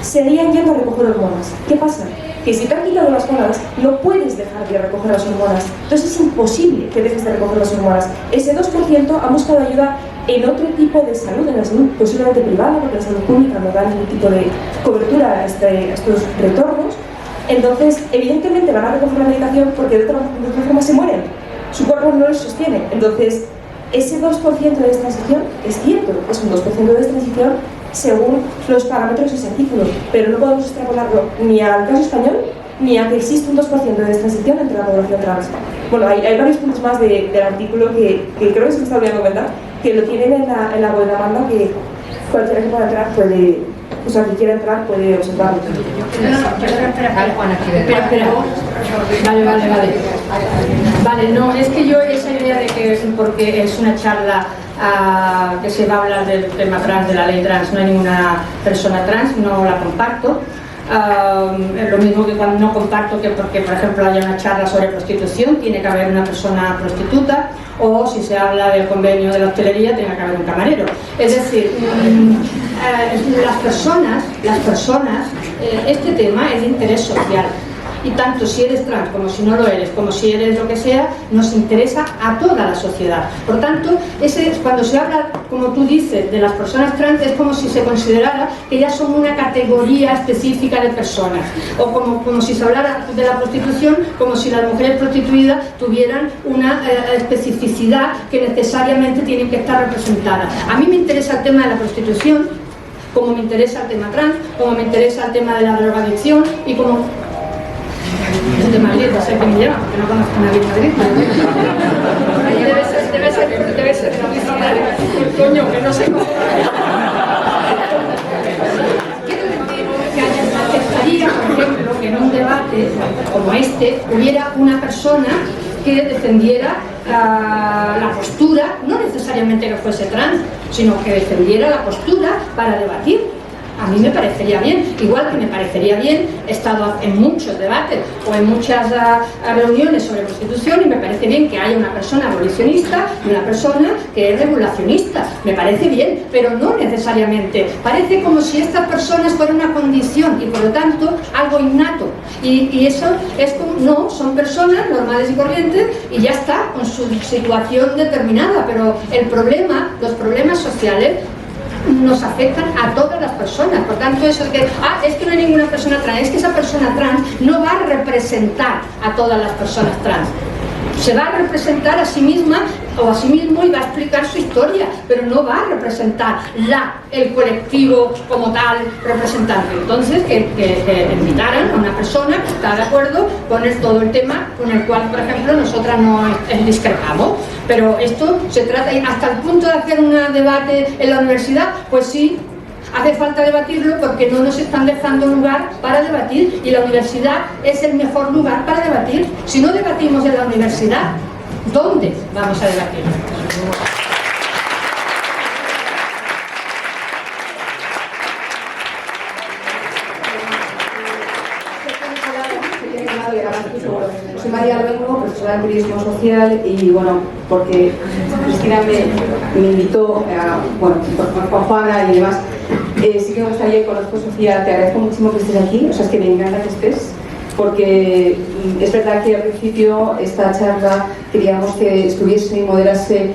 se habían yendo a recoger hormonas. ¿Qué pasa? Que si te han quitado las gónadas, no puedes dejar de recoger las hormonas. Entonces es imposible que dejes de recoger las hormonas. Ese 2% ha buscado ayuda en otro tipo de salud, en la salud posiblemente privada, porque la salud pública no da ningún tipo de cobertura a estos retornos. Entonces, evidentemente van a recoger la medicación porque de otra forma se mueren. Su cuerpo no los sostiene. Entonces, ese 2% de destransición es cierto, es un 2% de destransición según los parámetros de ese artículo, pero no podemos extrapolarlo ni al caso español ni a que existe un 2% de destransición entre la población trans. Bueno, hay varios puntos más del artículo que creo que se me está olvidando comentar, que lo tienen en la web de Amanda, que cualquiera que pueda entrar puede, o sea, que quiera entrar puede observarlo. Espera. Vale, no, es que yo esa idea de que porque es una charla que se va a hablar del tema trans, de la ley trans, no hay ninguna persona trans, no la comparto. Es lo mismo que cuando no comparto que porque, por ejemplo, haya una charla sobre prostitución, tiene que haber una persona prostituta, o si se habla del convenio de la hostelería, tiene que haber un camarero. Es decir, las personas, este tema es de interés social. Y tanto si eres trans como si no lo eres, como si eres lo que sea, nos interesa a toda la sociedad. Por tanto, cuando se habla, como tú dices, de las personas trans, es como si se considerara que ya son una categoría específica de personas. O como si se hablara de la prostitución, como si las mujeres prostituidas tuvieran una especificidad que necesariamente tienen que estar representadas. A mí me interesa el tema de la prostitución, como me interesa el tema trans, como me interesa el tema de la drogadicción y como... de Madrid, no sé quién me lleva, porque no conozco a nadie en Madrid. Debe ser. Coño, que no sé cómo. Quiero decir que aceptaría, por ejemplo, que en un debate como este hubiera una persona que defendiera la postura, no necesariamente que fuese trans, sino que defendiera la postura para debatir. a mí me parecería bien, igual que me parecería bien, he estado en muchos debates o en muchas reuniones sobre prostitución y me parece bien que haya una persona abolicionista y una persona que es regulacionista, me parece bien, pero no necesariamente, parece como si estas personas fueran una condición y por lo tanto algo innato, y eso es como, no, son personas normales y corrientes y ya está, con su situación determinada, pero el problema, los problemas sociales nos afectan a todas las personas. Por tanto, eso de que, es que no hay ninguna persona trans, es que esa persona trans no va a representar a todas las personas trans. Se va a representar a sí misma o a sí mismo y va a explicar su historia, pero no va a representar el colectivo como tal representante. Entonces, que invitaran a una persona que está de acuerdo con todo el tema con el cual, por ejemplo, nosotras no discrepamos. Pero esto se trata, y hasta el punto de hacer un debate en la universidad, pues sí, hace falta debatirlo porque no nos están dejando lugar para debatir y la universidad es el mejor lugar para debatir. Si no debatimos en la universidad, ¿dónde vamos a debatir? Soy María Luengo, profesora de periodismo social y bueno, porque Cristina me invitó, con Juana y demás, sí que me gustaría y conozco Sofía, te agradezco muchísimo que estés aquí, o sea, es que me encanta que estés, porque es verdad que al principio esta charla queríamos que estuviese y moderase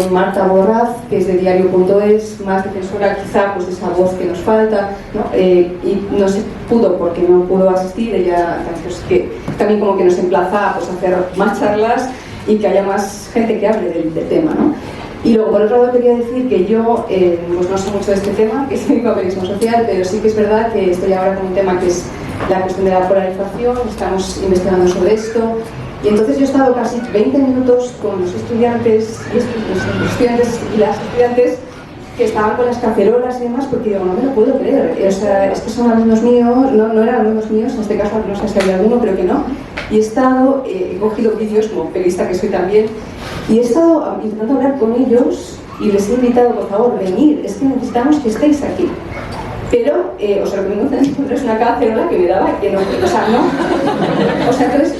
Marta Borraz, que es de diario.es, más defensora quizá pues de esa voz que nos falta, ¿no? Y no se pudo porque no pudo asistir, ella pues, que también como que nos emplaza pues, a hacer más charlas y que haya más gente que hable del tema, ¿no? Y luego por otro lado quería decir que yo pues no sé mucho de este tema, que es el periodismo social, pero sí que es verdad que estoy ahora con un tema que es la cuestión de la polarización, estamos investigando sobre esto. Y entonces yo he estado casi 20 minutos con los estudiantes y las estudiantes que estaban con las cacerolas y demás, porque digo, no me lo puedo creer. O sea, es que son alumnos míos, no eran alumnos míos, en este caso no sé si había alguno, creo que no. Y he estado, he cogido vídeos, como periodista que soy también, y he estado intentando hablar con ellos y les he invitado, por favor, venir, es que necesitamos que estéis aquí. Pero os recomiendo es una cacerola que me daba que no, o sea, no. O sea, entonces,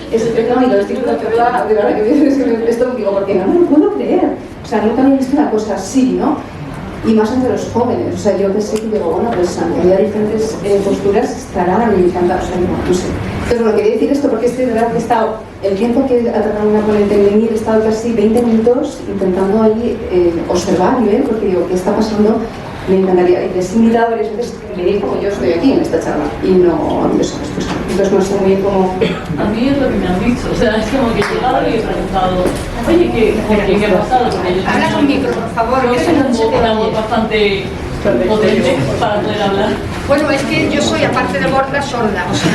no, y lo estoy diciendo de verdad que esto digo, porque no me lo puedo creer. O sea, nunca había visto una cosa así, ¿no? Y más entre los jóvenes. O sea, yo pensé que digo, bueno, pues aunque haya diferentes posturas, estarán encantados, o sea, no sé. Entonces, bueno, quería decir esto porque es verdad que he estado, el tiempo que ha tardado una ponente en venir, he estado casi 20 minutos intentando ahí observar y ver, porque digo, ¿qué está pasando? Me encantaría, y les he invitado varias veces que me digan como yo estoy aquí en esta charla y no han esa respuesta. Entonces no sé muy bien cómo... A mí es lo que me han dicho, o sea, es como que he llegado y he preguntado, oye, ¿qué ha pasado? Habla con micro, por favor, creo que tengo una voz bastante potente para poder hablar. Bueno, es que yo soy, aparte de gorda, sorda, o sea...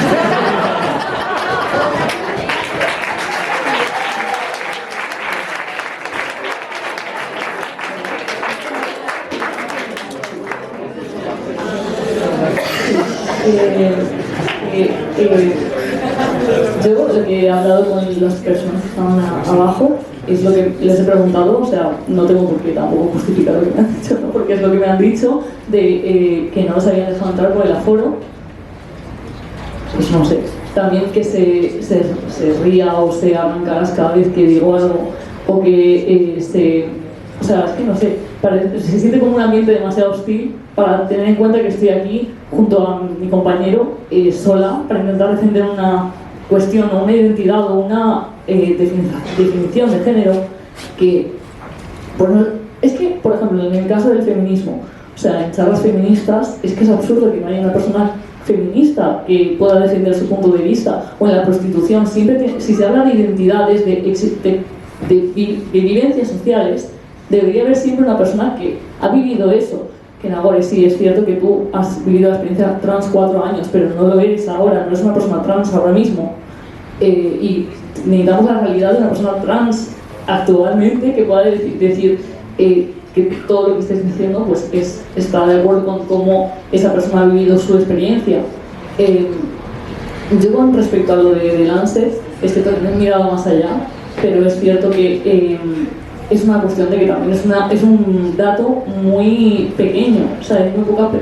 Yo lo que he hablado con las personas que estaban abajo es lo que les he preguntado, o sea, no tengo por qué tampoco justificar lo que me han dicho, ¿no? Porque es lo que me han dicho de que no los habían dejado entrar por el aforo, pues no sé, también que se ría o se hagan caras cada vez que digo algo, o que o sea, es que no sé, se siente como un ambiente demasiado hostil para tener en cuenta que estoy aquí junto a mi compañero sola para intentar defender una cuestión o una identidad o una definición de género que, es que, por ejemplo, en el caso del feminismo, o sea, en charlas feministas, es que es absurdo que no haya una persona feminista que pueda defender su punto de vista, o en la prostitución, siempre si se habla de identidades, de vivencias sociales, debería haber siempre una persona que ha vivido eso. Que en Agore sí, es cierto que tú has vivido la experiencia trans 4 años, pero no lo eres ahora, no eres una persona trans ahora mismo. Y necesitamos la realidad de una persona trans actualmente que pueda decir que todo lo que estáis diciendo pues está de acuerdo con cómo esa persona ha vivido su experiencia. Yo con respecto a lo de Lancet, es que también he mirado más allá, pero es cierto que es una cuestión de que también es un dato muy pequeño, o sea, hay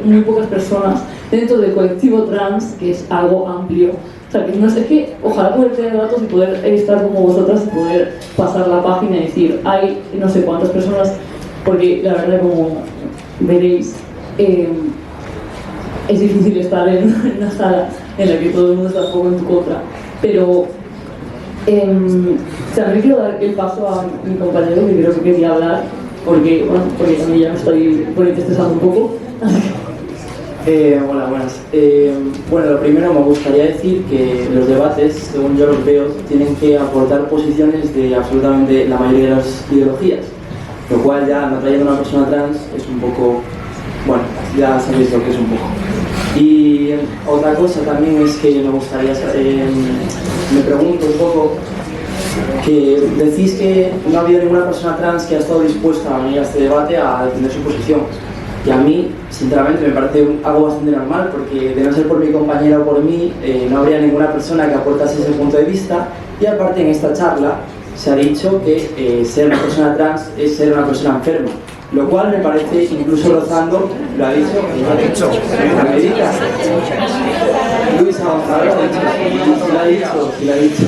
muy pocas personas dentro del colectivo trans, que es algo amplio. O sea, que no es que ojalá poder tener datos y poder estar como vosotras y poder pasar la página y decir, hay no sé cuántas personas, porque la verdad, como veréis, es difícil estar en una sala en la que todo el mundo está un poco en tu contra. Pero también quiero dar el paso a mi compañero, que creo que quería hablar, porque también ya me estoy estresando un poco. Hola, buenas. Bueno, lo primero me gustaría decir que los debates, según yo los veo, tienen que aportar posiciones de absolutamente la mayoría de las ideologías, lo cual ya no trayendo a una persona trans es un poco, bueno, ya sabéis lo que es un poco. Y otra cosa también es que me gustaría saber, me pregunto un poco, que decís que no ha habido ninguna persona trans que ha estado dispuesta a venir a este debate a defender su posición. Y a mí, sinceramente, me parece algo bastante normal, porque de no ser por mi compañera o por mí, no habría ninguna persona que aportase ese punto de vista. Y aparte, en esta charla se ha dicho que ser una persona trans es ser una persona enferma, lo cual me parece, incluso rozando, lo ha dicho, Luisa González, lo ha dicho.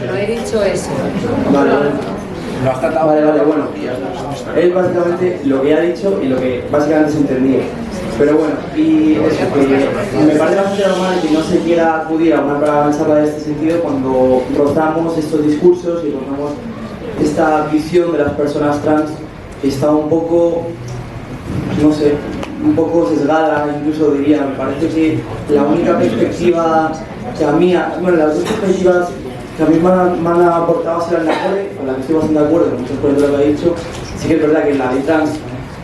No he dicho eso. Vale, bueno. Él básicamente lo que ha dicho y lo que básicamente se entendía. Pero bueno, y eso, que me parece bastante normal que no se quiera acudir a una charla de este sentido cuando rozamos estos discursos y rozamos esta visión de las personas trans que está un poco, no sé, un poco sesgada, incluso diría. Me parece que la única perspectiva que a mí, bueno, las dos perspectivas que a mí me han aportado a ser el Nagore, con la que estoy bastante de acuerdo, muchos por lo que ha dicho. Sí que es verdad que la de trans,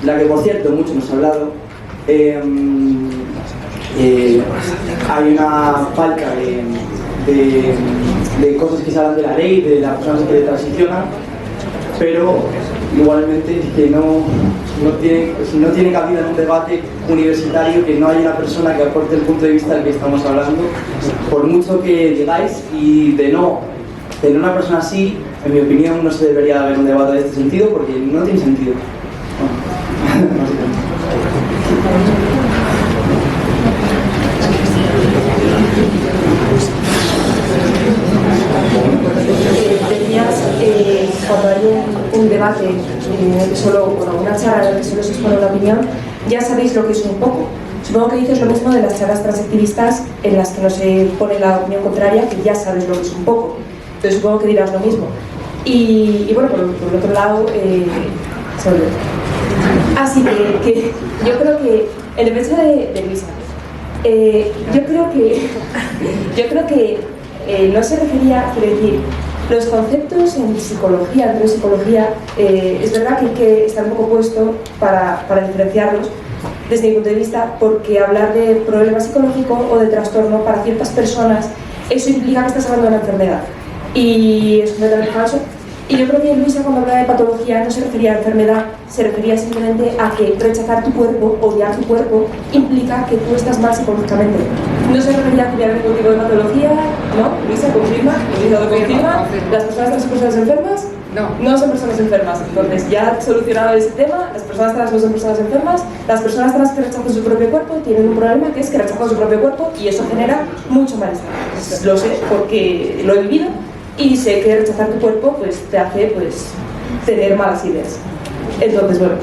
la que por cierto mucho nos ha hablado, hay una falta de cosas que se hablan de la ley, de las personas que transicionan, pero igualmente que no tiene cabida en un debate universitario que no haya una persona que aporte el punto de vista del que estamos hablando, por mucho que digáis, y de no tener una persona así, en mi opinión no se debería haber un debate de este sentido, porque no tiene sentido. Decías, cuando hay un debate, una charla en la que solo se expone una opinión, ya sabéis lo que es un poco. Supongo que dices lo mismo de las charlas transactivistas en las que no se pone la opinión contraria, que ya sabes lo que es un poco. Entonces supongo que dirás lo mismo. Y bueno, por el otro lado, así que yo creo que en el hecho de Luisa, yo creo que no se refería, quiero decir, los conceptos en psicología, dentro de psicología, es verdad que hay que estar un poco puesto para diferenciarlos desde mi punto de vista, porque hablar de problema psicológico o de trastorno para ciertas personas, eso implica que estás hablando de una enfermedad. Y es completamente falso. Y yo creo que Luisa, cuando hablaba de patología, no se refería a enfermedad, se refería simplemente a que rechazar tu cuerpo, odiar tu cuerpo, implica que tú estás mal psicológicamente. No se refería a crear ningún tipo de patología, ¿no? Luisa, confirma, Luisa lo confirma. ¿Las personas trans son personas enfermas? No son personas enfermas. Entonces, ya solucionado ese tema, las personas trans no son personas enfermas. Las personas trans que rechazan su propio cuerpo tienen un problema, que es que rechazan su propio cuerpo, y eso genera mucho malestar. Lo sé porque lo he vivido. Y sé que rechazar tu cuerpo pues, te hace pues, tener malas ideas. Entonces, bueno,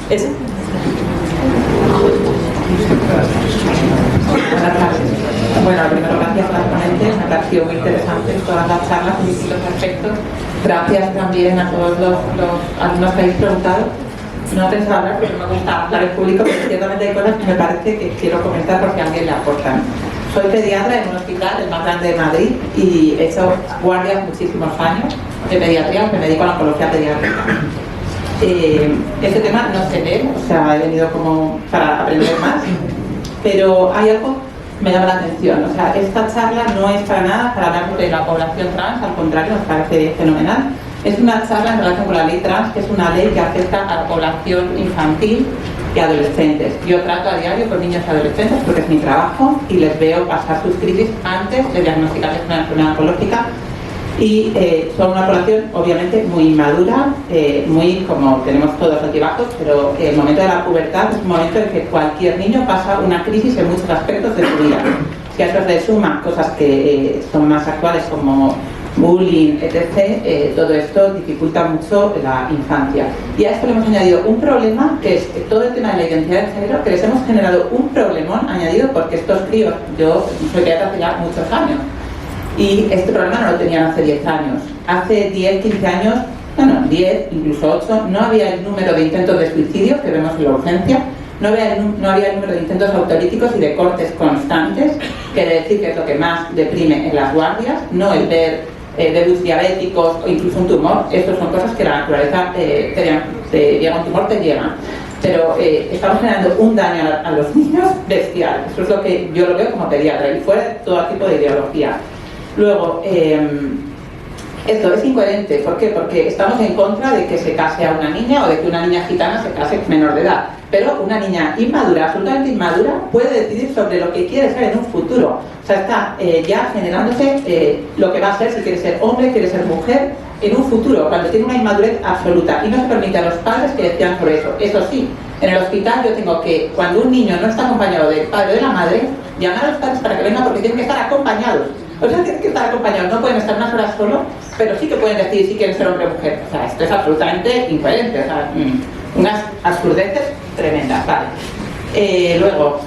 eso. Buenas tardes. Bueno, primero gracias a las ponentes, me ha parecido muy interesante todas las charlas en distintos aspectos. Gracias también a todos los alumnos que habéis preguntado. No pensaba hablar porque no me gusta hablar en público, pero ciertamente hay cosas que me parece que quiero comentar porque a alguien le aportan. Soy pediatra en un hospital, el más grande de Madrid, y he hecho guardias muchísimos años de pediatría, me dedico a la oncología pediátrica. Este tema no se ve, o sea, he venido como para aprender más, pero hay algo que me llama la atención. O sea, esta charla no es para nada para hablar sobre la población trans, al contrario, me parece fenomenal. Es una charla en relación con la ley trans, que es una ley que afecta a la población infantil y adolescentes. Yo trato a diario con niños y adolescentes porque es mi trabajo y les veo pasar sus crisis antes de diagnosticarles una enfermedad oncológica. Y son una población obviamente muy inmadura, muy como tenemos todos altibajos, pero el momento de la pubertad es un momento en que cualquier niño pasa una crisis en muchos aspectos de su vida. Si a eso se le suma cosas que son más actuales como bullying, etc., todo esto dificulta mucho la infancia. Y a esto le hemos añadido un problema, que es que todo el tema de la identidad de género, que les hemos generado un problemón añadido porque estos críos, yo soy pediatra hace ya muchos años, y este problema no lo tenían hace 10 años. Hace 10, 15 años, bueno, 10, incluso 8, no había el número de intentos de suicidio que vemos en la urgencia, no había el número de intentos autolíticos y de cortes constantes, que decir que es lo que más deprime en las guardias, no el ver debuts diabéticos o incluso un tumor. Estas son cosas que la naturaleza te llega un tumor, te llega. Pero estamos generando un daño a los niños bestial. Eso es lo que yo lo veo como pediatra y fuera de todo tipo de ideología. Luego, esto es incoherente. ¿Por qué? Porque estamos en contra de que se case a una niña o de que una niña gitana se case menor de edad. Pero una niña inmadura, absolutamente inmadura, puede decidir sobre lo que quiere ser en un futuro. O sea, está ya generándose lo que va a ser, si quiere ser hombre, quiere ser mujer, en un futuro, cuando tiene una inmadurez absoluta. Y no se permite a los padres que decidan sobre eso. Eso sí, en el hospital yo tengo que, cuando un niño no está acompañado del padre o de la madre, llamar a los padres para que vengan porque tienen que estar acompañados. O sea, tienen que estar acompañados, no pueden estar unas horas solo, pero sí que pueden decidir si quieren ser hombre o mujer. O sea, esto es absolutamente incoherente, o sea, unas absurdeces tremendas, vale. Luego,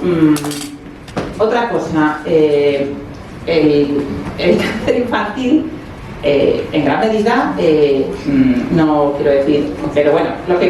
otra cosa, el cáncer infantil, en gran medida, no quiero decir, pero bueno, lo que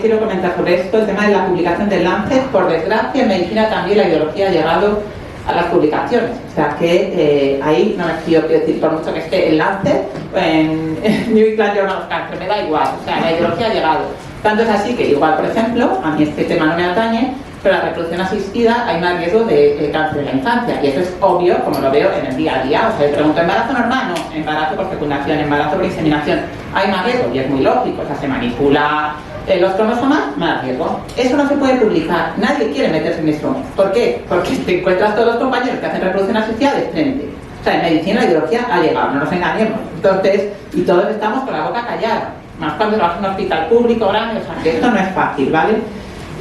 quiero comentar sobre esto, el tema de la publicación del Lancet, por desgracia en medicina también la ideología ha llegado a las publicaciones, o sea que ahí no me fío, quiero decir, por mucho que esté el Lancet en New England Journal of Cancer, me da igual, o sea, la ideología ha llegado. Tanto es así que igual, por ejemplo, a mí este tema no me atañe, pero la reproducción asistida hay más riesgo de cáncer en la infancia, y eso es obvio, como lo veo en el día a día. O sea, le pregunto, ¿embarazo normal? No, embarazo por fecundación, embarazo por inseminación, hay más riesgo, y es muy lógico, o sea, se manipula los cromosomas, más riesgo. Eso no se puede publicar, nadie quiere meterse en eso. ¿Por qué? Porque te encuentras todos los compañeros que hacen reproducción asistida de frente. O sea, en medicina la ideología ha llegado, no nos engañemos. Entonces, y todos estamos con la boca callada, más cuando vas a un hospital público grande, o sea, que esto no es fácil, ¿vale?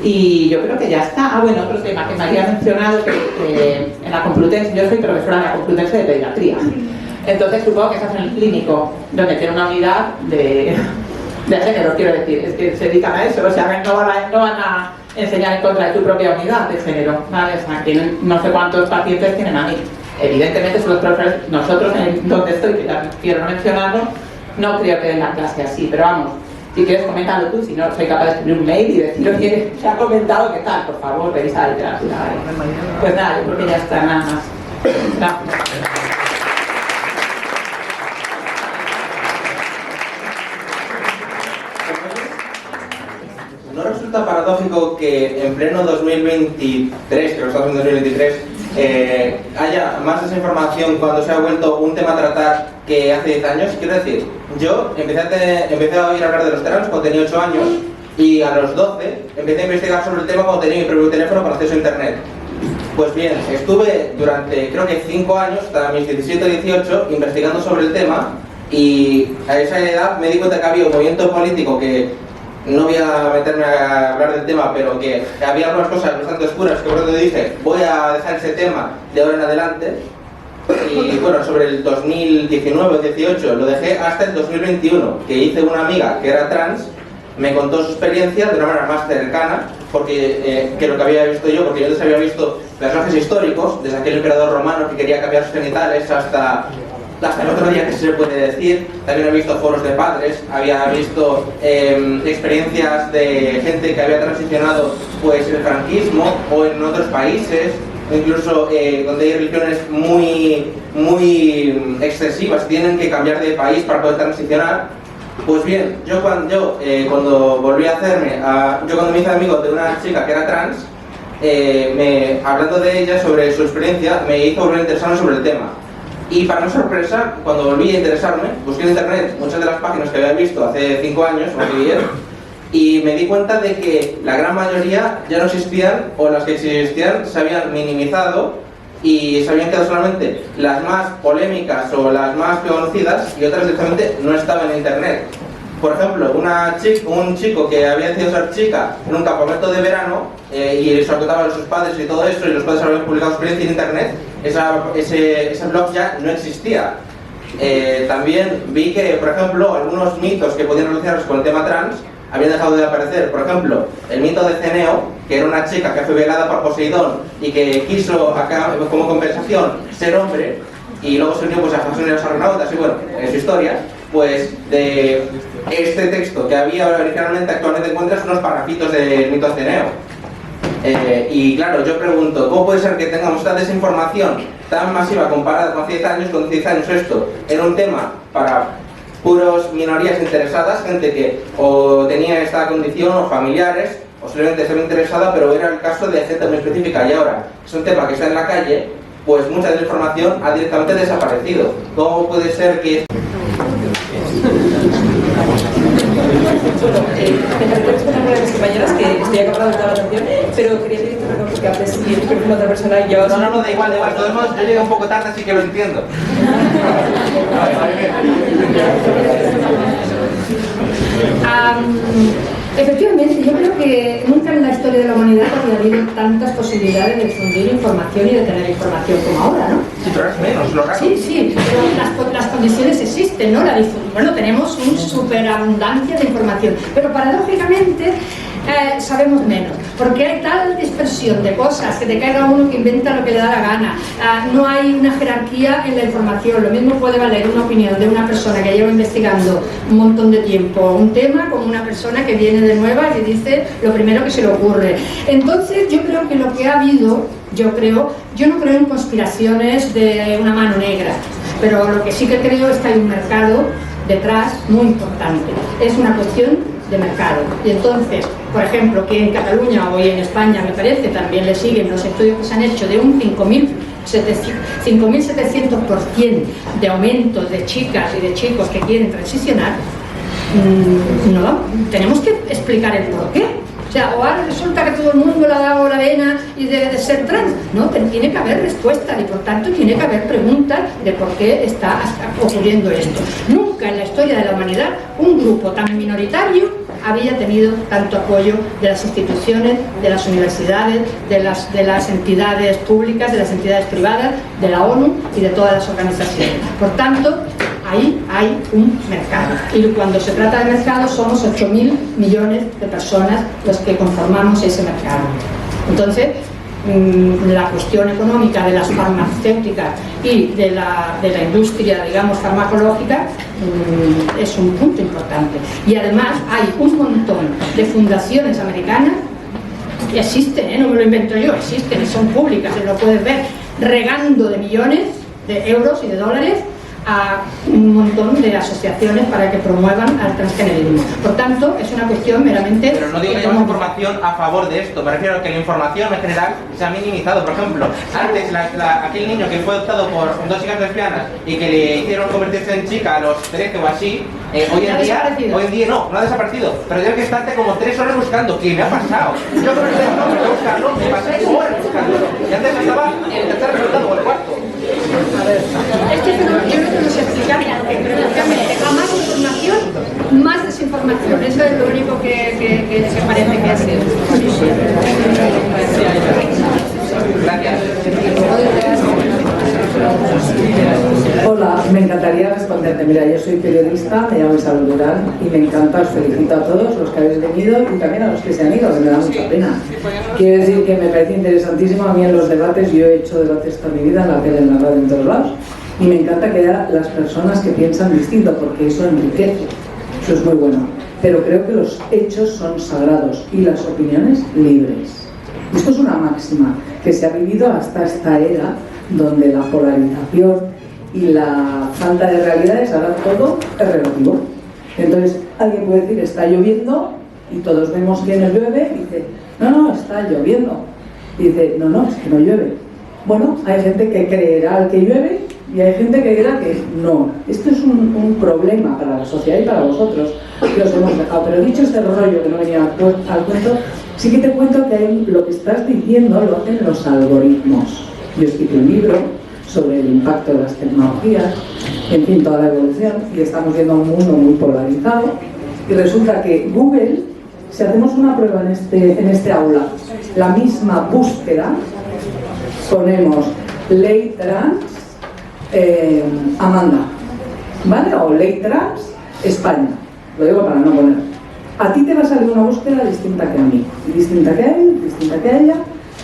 Y yo creo que ya está. Ah, bueno, otro tema que María ha mencionado, que en la Complutense, yo soy profesora de la Complutense de Pediatría. Entonces supongo que estás en el clínico, donde tiene una unidad de género, quiero decir, es que se dedican a eso, o sea, no van a enseñar en contra de tu propia unidad de género, ¿vale? O sea, tienen no sé cuántos pacientes tienen a mí. Evidentemente son los profesores, nosotros en donde estoy, que ya quiero no mencionarlo, no creo que den la clase así, pero vamos, si quieres comentarlo tú, si no soy capaz de escribir un mail y decir, oye, se ha comentado qué tal, por favor, revisa la literatura, ¿vale? Pues nada, yo creo que ya está, nada más. Gracias. ¿No resulta paradójico que en pleno 2023, creo que estamos en 2023, haya más desinformación cuando se ha vuelto un tema a tratar que hace 10 años? Quiero decir, yo empecé a oír hablar de los trans cuando tenía 8 años y a los 12 empecé a investigar sobre el tema cuando tenía mi propio teléfono con acceso a internet. Pues bien, estuve durante creo que 5 años, hasta mis 17 o 18, investigando sobre el tema, y a esa edad me di cuenta que había un movimiento político que no voy a meterme a hablar del tema, pero que había algunas cosas bastante oscuras que por donde dije, voy a dejar ese tema de ahora en adelante. Y bueno, sobre el 2019 o 18 lo dejé hasta el 2021, que hice una amiga que era trans, me contó su experiencia de una manera más cercana, porque que lo que había visto yo, porque yo antes había visto personajes históricos, desde aquel emperador romano que quería cambiar sus genitales hasta el otro día, que se puede decir. También he visto foros de padres, había visto experiencias de gente que había transicionado pues el franquismo o en otros países, incluso donde hay religiones muy excesivas, tienen que cambiar de país para poder transicionar. Pues bien, yo cuando volví a cuando me hice amigo de una chica que era trans, hablando de ella sobre su experiencia, me hizo volver a interesarme sobre el tema. Y para mi sorpresa, cuando volví a interesarme, busqué en internet muchas de las páginas que había visto hace 5 años o hace 10, y me di cuenta de que la gran mayoría ya no existían, o las que existían se habían minimizado, y se habían quedado solamente las más polémicas o las más conocidas y otras directamente no estaban en internet. Por ejemplo, un chico que había decidido ser chica en un campamento de verano y se lo contaban a sus padres y todo eso, y los padres habían publicado su experiencia en internet, ese blog ya no existía. También vi que, por ejemplo, algunos mitos que podían relacionarse con el tema trans habían dejado de aparecer. Por ejemplo, el mito de Ceneo, que era una chica que fue violada por Poseidón y que quiso acá, como compensación, ser hombre, y luego se unió pues, a Jasón y los Argonautas, y bueno, en su historia, pues de este texto que había originalmente, actualmente encuentras unos parrafitos del mito de Ceneo. Y claro, yo pregunto, ¿cómo puede ser que tengamos esta desinformación tan masiva comparada con 10 años? Con 10 años esto era un tema para puros minorías interesadas, gente que o tenía esta condición o familiares, o simplemente estaba interesada, pero era el caso de gente muy específica, y ahora es un tema que está en la calle, pues mucha desinformación ha directamente desaparecido. ¿Cómo puede ser que... Me encantaría responder a mis compañeras, que estoy acabando de toda la atención, pero quería pedirte perdón porque antes sí estoy con otra persona y yo... No, da igual, de todos modos yo llegué un poco tarde, así que lo entiendo. Efectivamente, yo creo que nunca en la historia de la humanidad había habido tantas posibilidades de difundir información y de tener información como ahora, ¿no? Sí, pero es menos, lo raro. Sí, pero las condiciones existen, ¿no? Bueno, tenemos una superabundancia de información, pero paradójicamente sabemos menos, porque hay tal dispersión de cosas, que te caiga uno que inventa lo que le da la gana, no hay una jerarquía en la información. Lo mismo puede valer una opinión de una persona que lleva investigando un montón de tiempo un tema, como una persona que viene de nuevas y dice lo primero que se le ocurre. Entonces yo creo que lo que ha habido, yo no creo en conspiraciones de una mano negra, pero lo que sí que creo es que hay un mercado detrás muy importante. Es una cuestión de mercado. Y entonces, por ejemplo, que en Cataluña o en España, me parece, también le siguen los estudios que se han hecho de un 5.700% de aumento de chicas y de chicos que quieren transicionar. No, tenemos que explicar el porqué. O sea, o ahora resulta que todo el mundo le ha dado la vena y de ser trans. No, tiene que haber respuestas y por tanto tiene que haber preguntas de por qué está ocurriendo esto. Nunca en la historia de la humanidad un grupo tan minoritario había tenido tanto apoyo de las instituciones, de las universidades, de las entidades públicas, de las entidades privadas, de la ONU y de todas las organizaciones. Por tanto, ahí hay un mercado. Y cuando se trata de mercado, somos 8.000 millones de personas los que conformamos ese mercado. Entonces, la cuestión económica de las farmacéuticas y de la industria, digamos, farmacológica es un punto importante. Y además hay un montón de fundaciones americanas que existen, no me lo invento yo, existen y son públicas, se lo puedes ver, regando de millones de euros y de dólares a un montón de asociaciones para que promuevan al transgenerismo. Por tanto, es una cuestión meramente... Pero no digo que haya información a favor de esto, me refiero a que la información en general se ha minimizado. Por ejemplo, antes aquel niño que fue adoptado por dos chicas lesbianas y que le hicieron convertirse en chica a los 13 o así, hoy en día no ha desaparecido, pero tengo que estarte como 3 horas buscando. ¿Qué me ha pasado? Yo con el teléfono me buscarlo, me pasé horas buscándolo, y antes estaba en el tercer resultado o el cuarto. A ver, es que yo no te lo sé explicar, a más información, más desinformación. Eso es lo único que se parece que es. Gracias. Hola, me encantaría responderte. Mira, yo soy periodista, me llamo Isabel Durán y me encanta, os felicito a todos los que habéis venido y también a los que se han ido, que me da mucha pena. Quiero decir que me parece interesantísimo. A mí en los debates, yo he hecho debates toda mi vida en la tele, en la radio, en todos lados, y me encanta que haya las personas que piensan distinto, porque eso enriquece, eso es muy bueno. Pero creo que los hechos son sagrados y las opiniones libres. Esto es una máxima que se ha vivido hasta esta era, donde la polarización y la falta de realidades, ahora todo es relativo. Entonces, alguien puede decir, está lloviendo, y todos vemos que no llueve, y dice, no, está lloviendo. Y dice, no, es que no llueve. Bueno, hay gente que creerá que llueve y hay gente que dirá que no. Esto es un problema para la sociedad y para vosotros, que os hemos dejado. Pero dicho este rollo que no venía al cuento, sí que te cuento que lo que estás diciendo lo hacen los algoritmos. Yo escribí un libro sobre el impacto de las tecnologías, en fin, toda la evolución, y estamos viendo un mundo muy polarizado. Y resulta que Google, si hacemos una prueba en este aula, la misma búsqueda, ponemos ley trans Amanda, ¿vale? O ley trans España, lo digo para no poner. A ti te va a salir una búsqueda distinta que a mí, distinta que a él, distinta que a ella,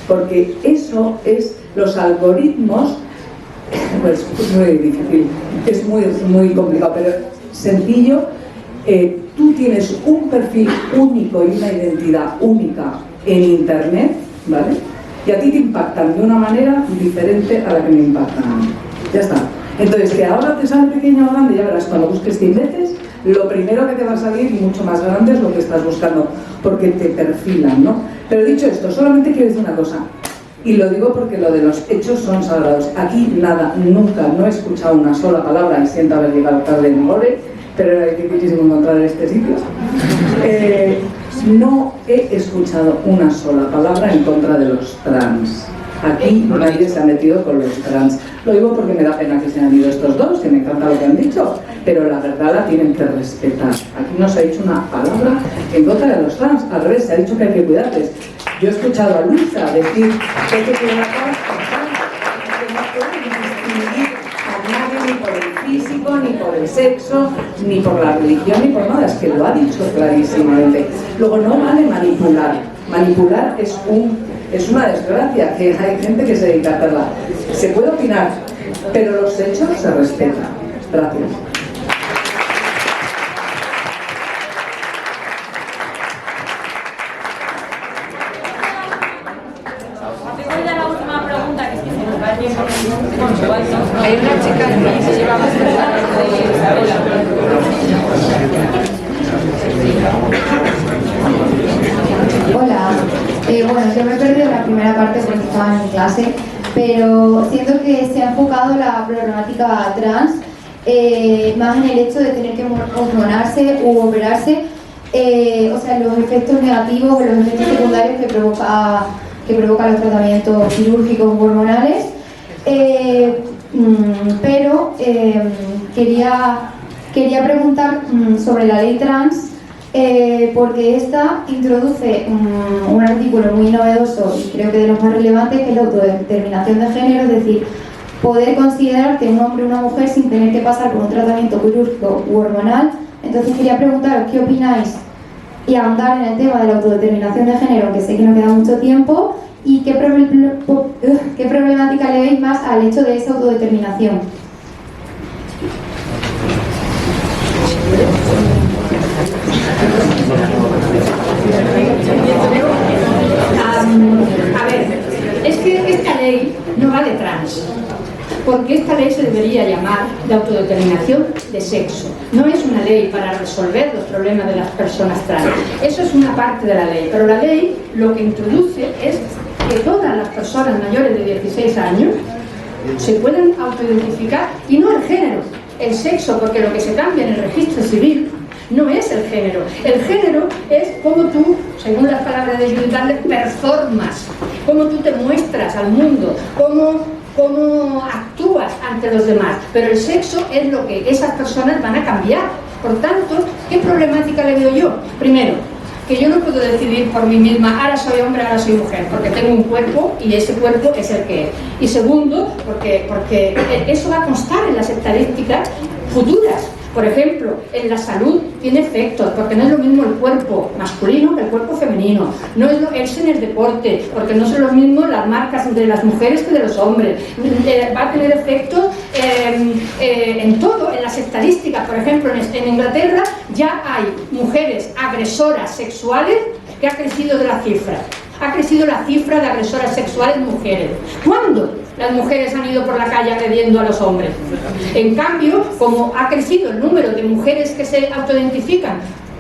porque eso es los algoritmos. Pues es muy difícil, es muy complicado, pero sencillo. Tú tienes un perfil único y una identidad única en Internet, ¿vale? Y a ti te impactan de una manera diferente a la que me impactan a mí. Ya está. Entonces, que ahora te sale pequeño o grande, ya verás, cuando busques 100 veces, lo primero que te va a salir y mucho más grande es lo que estás buscando, porque te perfilan, ¿no? Pero dicho esto, solamente quiero decir una cosa. Y lo digo porque lo de los hechos son sagrados. Aquí nada, nunca, no he escuchado una sola palabra, y siento haber llegado tarde en Gore, pero era difícil encontrar en este sitio. No he escuchado una sola palabra en contra de los trans. Aquí nadie se ha metido con los trans. Lo digo porque me da pena que se han ido estos dos, que me encanta lo que han dicho, pero la verdad la tienen que respetar. Aquí no se ha dicho una palabra en contra de los trans, al revés, se ha dicho que hay que cuidarles. Yo he escuchado a Luisa decir que hay que cuidar a todas las personas, que no pueden distinguir a nadie ni por el físico, ni por el sexo, ni por la religión, ni por nada, es que lo ha dicho clarísimamente. Luego no vale manipular. Manipular es una desgracia, que hay gente que se dedica a hacerla. Se puede opinar, pero los hechos se respetan. Gracias. Tengo ya la última pregunta, que es que se nos va el tiempo. Hay una chica que se lleva más de Isabela. Hola, bueno, yo me he perdido la primera parte porque estaba en clase, pero siento que se ha enfocado la problemática trans más en el hecho de tener que hormonarse u operarse, o sea, los efectos negativos o los efectos secundarios que provoca los tratamientos quirúrgicos o hormonales, pero quería preguntar sobre la ley trans. Porque esta introduce un artículo muy novedoso y creo que de los más relevantes, que es la autodeterminación de género, es decir, poder considerarte un hombre o una mujer sin tener que pasar por un tratamiento quirúrgico u hormonal. Entonces quería preguntaros qué opináis y ahondar en el tema de la autodeterminación de género, que sé que no queda mucho tiempo, y qué problemática le veis más al hecho de esa autodeterminación. A ver, es que esta ley no va de trans, porque esta ley se debería llamar de autodeterminación de sexo. No es una ley para resolver los problemas de las personas trans. Eso es una parte de la ley, pero la ley lo que introduce es que todas las personas mayores de 16 años se pueden autoidentificar, y no el género, el sexo, porque lo que se cambia en el registro civil no es el género. El género es cómo tú, según las palabras de Judith Butler, performas, cómo tú te muestras al mundo, cómo actúas ante los demás. Pero el sexo es lo que esas personas van a cambiar. Por tanto, ¿qué problemática le veo yo? Primero, que yo no puedo decidir por mí misma, ahora soy hombre, ahora soy mujer, porque tengo un cuerpo y ese cuerpo es el que es. Y segundo, porque eso va a constar en las estadísticas futuras. Por ejemplo, en la salud tiene efectos, porque no es lo mismo el cuerpo masculino que el cuerpo femenino. No es en el deporte, porque no son lo mismo las marcas de las mujeres que de los hombres. Va a tener efectos en todo, en las estadísticas. Por ejemplo, en Inglaterra ya hay mujeres agresoras sexuales que ha crecido de la cifra. Ha crecido la cifra de agresoras sexuales mujeres. ¿Cuándo las mujeres han ido por la calle agrediendo a los hombres? En cambio, como ha crecido el número de mujeres que se autoidentifican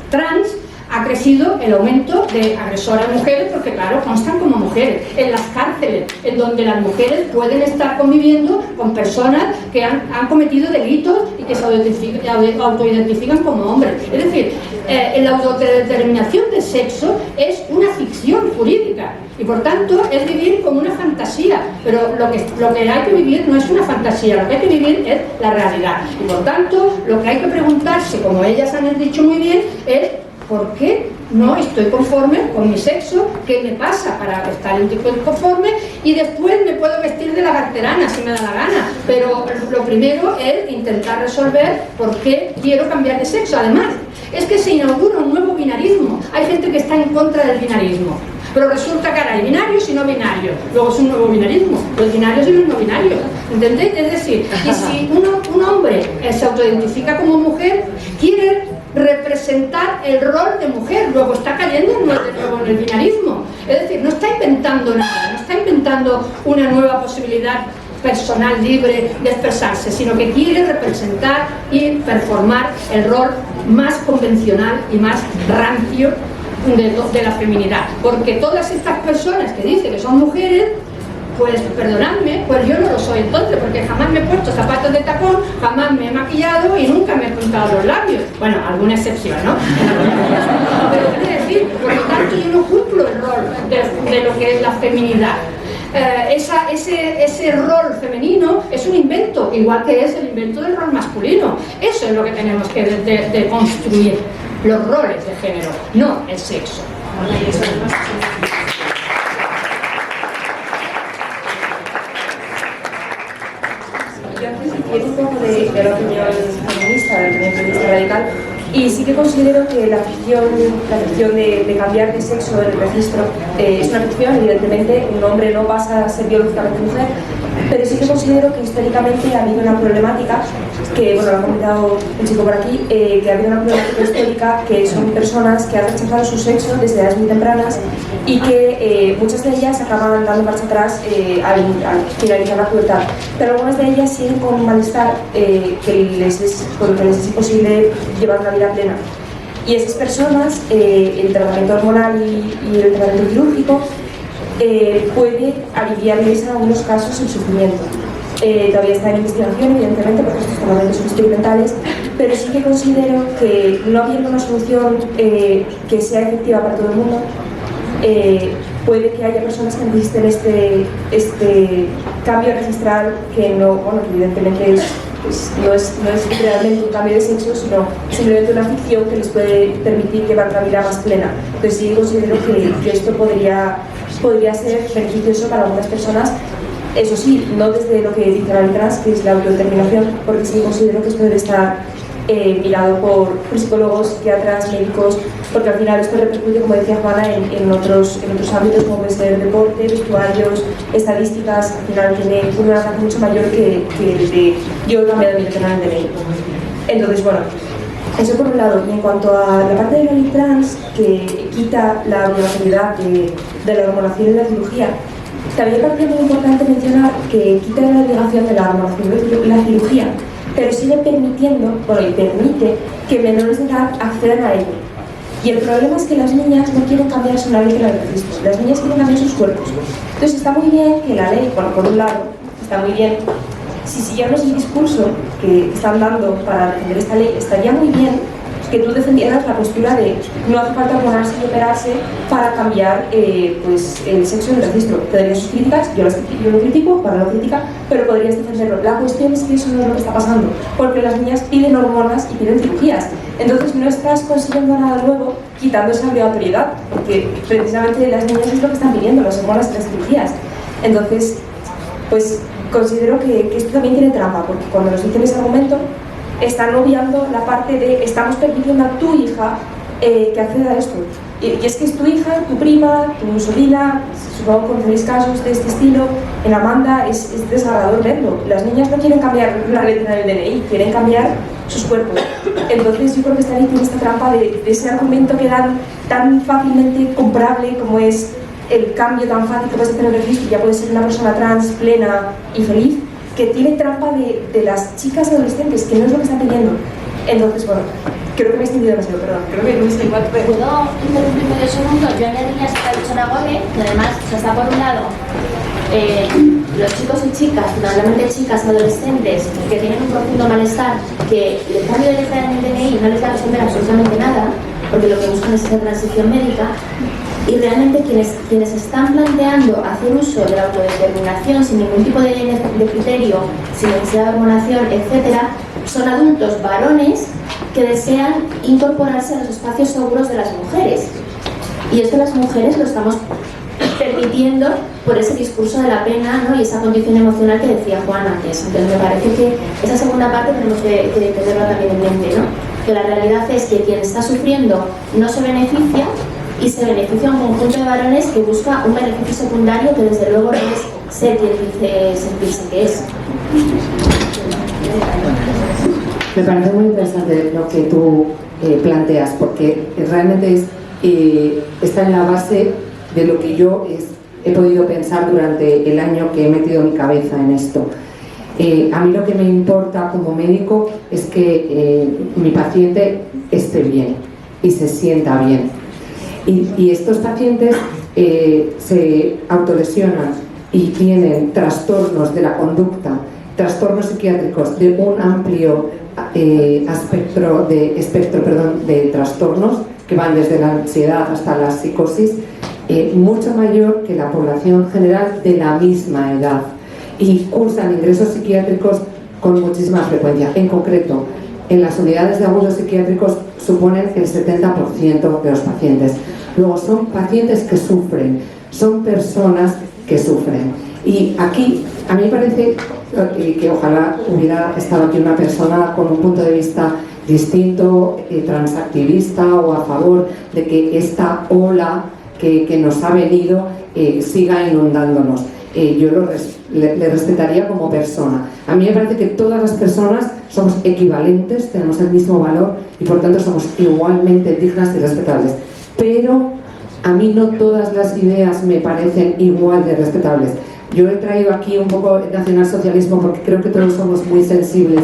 trans, ha crecido el aumento de agresoras mujeres, porque claro, constan como mujeres en las cárceles, en donde las mujeres pueden estar conviviendo con personas que han cometido delitos y que se autoidentifican como hombres. Es decir, la autodeterminación de sexo es una ficción jurídica, y y por tanto es vivir como una fantasía, pero lo que hay que vivir no es una fantasía, lo que hay que vivir es la realidad, y por tanto lo que hay que preguntarse, como ellas han dicho muy bien, es ¿por qué no estoy conforme con mi sexo? ¿Qué me pasa para estar inconforme? Y después me puedo vestir de lagarterana si me da la gana, pero lo primero es intentar resolver por qué quiero cambiar de sexo. Además, es que se inaugura un nuevo binarismo. Hay gente que está en contra del binarismo, pero resulta que ahora hay binarios y no binarios. Luego es un nuevo binarismo, los binarios y los no binarios. ¿Entendéis? Es decir, y si un hombre se autoidentifica como mujer, quiere representar el rol de mujer, luego está cayendo de nuevo en el binarismo. Es decir, no está inventando nada, no está inventando una nueva posibilidad personal libre de expresarse, sino que quiere representar y performar el rol más convencional y más rancio de la feminidad. Porque todas estas personas que dicen que son mujeres, pues perdonadme, pues yo no lo soy entonces, porque jamás me he puesto zapatos de tacón, jamás me he maquillado y nunca me he pintado los labios. Bueno, alguna excepción, ¿no? Pero quiero decir, por lo tanto yo no cumplo el rol de lo que es la feminidad. Ese rol femenino es un invento, igual que es el invento del rol masculino. Eso es lo que tenemos que deconstruir, los roles de género, no el sexo. Yo antes un poco de la opinión feminista, de la opinión feminista radical, y sí que considero que la ficción de cambiar de sexo en el registro es una ficción. Evidentemente un hombre no pasa a ser biológicamente mujer, pero sí que considero que históricamente ha habido una problemática que, bueno, lo ha comentado el chico por aquí, que ha habido una problemática histórica, que son personas que han rechazado su sexo desde edades muy tempranas y que muchas de ellas acaban dando marcha atrás al finalizar la pubertad, pero algunas de ellas siguen con un malestar que les es imposible llevar una vida plena. Y esas personas, el tratamiento hormonal y el tratamiento quirúrgico puede aliviarles en algunos casos el sufrimiento. Todavía está en investigación, evidentemente, porque estos tratamientos son experimentales, pero sí que considero que no habiendo una solución que sea efectiva para todo el mundo, puede que haya personas que necesiten este cambio registral que no, bueno, que evidentemente no es realmente un cambio de sexo, sino simplemente una ficción que les puede permitir llevar una vida más plena. Entonces sí considero que esto podría ser beneficioso para algunas personas. Eso sí, no desde lo que dice la ley trans, que es la autodeterminación, porque sí considero que esto debe estar mirado por psicólogos, psiquiatras, médicos, porque al final esto repercute, como decía Juana, en otros ámbitos, como puede ser deporte, vestuarios, estadísticas. Al final tiene un alcance mucho mayor que el de yo he cambiado mi canal de ley. Entonces, bueno, eso por un lado. Y en cuanto a la parte de la ley trans, que quita la obligatoriedad de la hormonación y la cirugía, también me parece muy importante mencionar que quita la obligación de la hormonación y la cirugía, pero sigue permitiendo, bueno, y permite que menores de edad accedan a ello. Y el problema es que las niñas no quieren cambiar su ley de registro, las niñas quieren cambiar sus cuerpos. Entonces está muy bien que la ley, bueno, por un lado, está muy bien, si siguiéramos el discurso que están dando para defender esta ley, estaría muy bien que tú defendieras la postura de no hace falta hormonarse y operarse para cambiar pues, el sexo en el registro. Te darías sus críticas, yo lo critico, para la crítica, pero podrías defenderlo. La cuestión es que eso no es lo que está pasando, porque las niñas piden hormonas y piden cirugías. Entonces no estás consiguiendo nada nuevo quitando esa obligatoriedad, porque precisamente las niñas es lo que están pidiendo, las hormonas y las cirugías. Entonces, pues considero que esto también tiene trampa, porque cuando nos dicen ese argumento, están obviando la parte de estamos permitiendo a tu hija que acceda a esto. Y es que es tu hija, tu prima, tu sobrina, supongo que conocéis casos de este estilo. En Amanda es desgarrador verlo. Las niñas no quieren cambiar la letra del DNI, quieren cambiar sus cuerpos. Entonces yo creo que esta ley tiene esta trampa de ese argumento que dan tan fácilmente comprable como es el cambio tan fácil que puedes hacer en el registro, ya puedes ser una persona trans, plena y feliz, que tiene trampa de las chicas adolescentes, que no es lo que están pidiendo. Entonces, bueno, creo que me he extendido demasiado, perdón. Creo que Luis igual puede. ¿Puedo interrumpir medio segundo? Yo añadiría esta dicho Nagore, que además está por un lado los chicos y chicas, fundamentalmente chicas adolescentes, que tienen un profundo malestar, que el cambio de letra en el DNI no les va a resolver absolutamente nada, porque lo que buscan es esa transición médica. Y realmente quienes están planteando hacer uso de la autodeterminación sin ningún tipo de criterio, sin necesidad de hormonación, etc., son adultos varones que desean incorporarse a los espacios seguros de las mujeres. Y esto las mujeres lo estamos permitiendo por ese discurso de la pena, ¿no? Y esa condición emocional que decía Juan antes. Entonces me parece que esa segunda parte tenemos que tenerla también en mente, ¿no? Que la realidad es que quien está sufriendo no se beneficia, y se beneficia un conjunto de varones que busca un beneficio secundario que desde luego no es ser quien dice sentirse que es. Me parece muy interesante lo que tú planteas, porque realmente está en la base de lo que yo he podido pensar durante el año que he metido mi cabeza en esto. A mí lo que me importa como médico es que mi paciente esté bien y se sienta bien. Y estos pacientes se autolesionan y tienen trastornos de la conducta, trastornos psiquiátricos de un amplio espectro de trastornos que van desde la ansiedad hasta la psicosis, mucho mayor que la población general de la misma edad, y cursan ingresos psiquiátricos con muchísima frecuencia. En concreto, en las unidades de agudos psiquiátricos suponen el 70% de los pacientes. Luego son pacientes que sufren, son personas que sufren. Y aquí a mí me parece que ojalá hubiera estado aquí una persona con un punto de vista distinto, transactivista o a favor de que esta ola que nos ha venido siga inundándonos. Yo le respetaría como persona. A mí me parece que todas las personas somos equivalentes, tenemos el mismo valor y por tanto somos igualmente dignas y respetables. Pero a mí no todas las ideas me parecen igual de respetables. Yo he traído aquí un poco el nacionalsocialismo porque creo que todos somos muy sensibles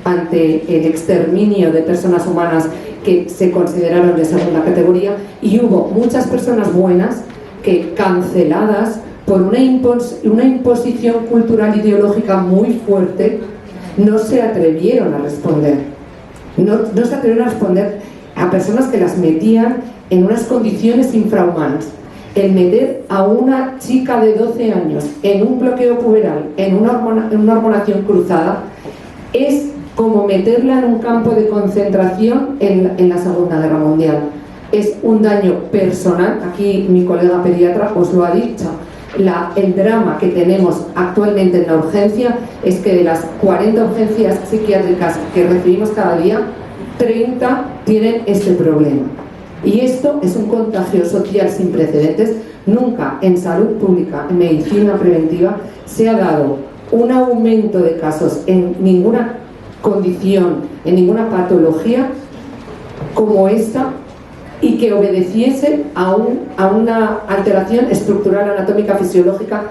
ante el exterminio de personas humanas que se consideraron de segunda categoría, y hubo muchas personas buenas que, canceladas por una imposición cultural ideológica muy fuerte, no se atrevieron a responder. No se atrevieron a responder a personas que las metían en unas condiciones infrahumanas. El meter a una chica de 12 años en un bloqueo puberal, en una hormonación cruzada, es como meterla en un campo de concentración en la Segunda Guerra Mundial. Es un daño personal, aquí mi colega pediatra os lo ha dicho. El drama que tenemos actualmente en la urgencia es que de las 40 urgencias psiquiátricas que recibimos cada día, 30 tienen este problema. Y esto es un contagio social sin precedentes. Nunca en salud pública, en medicina preventiva, se ha dado un aumento de casos en ninguna condición, en ninguna patología como esta, y que obedeciese a una alteración estructural, anatómica, fisiológica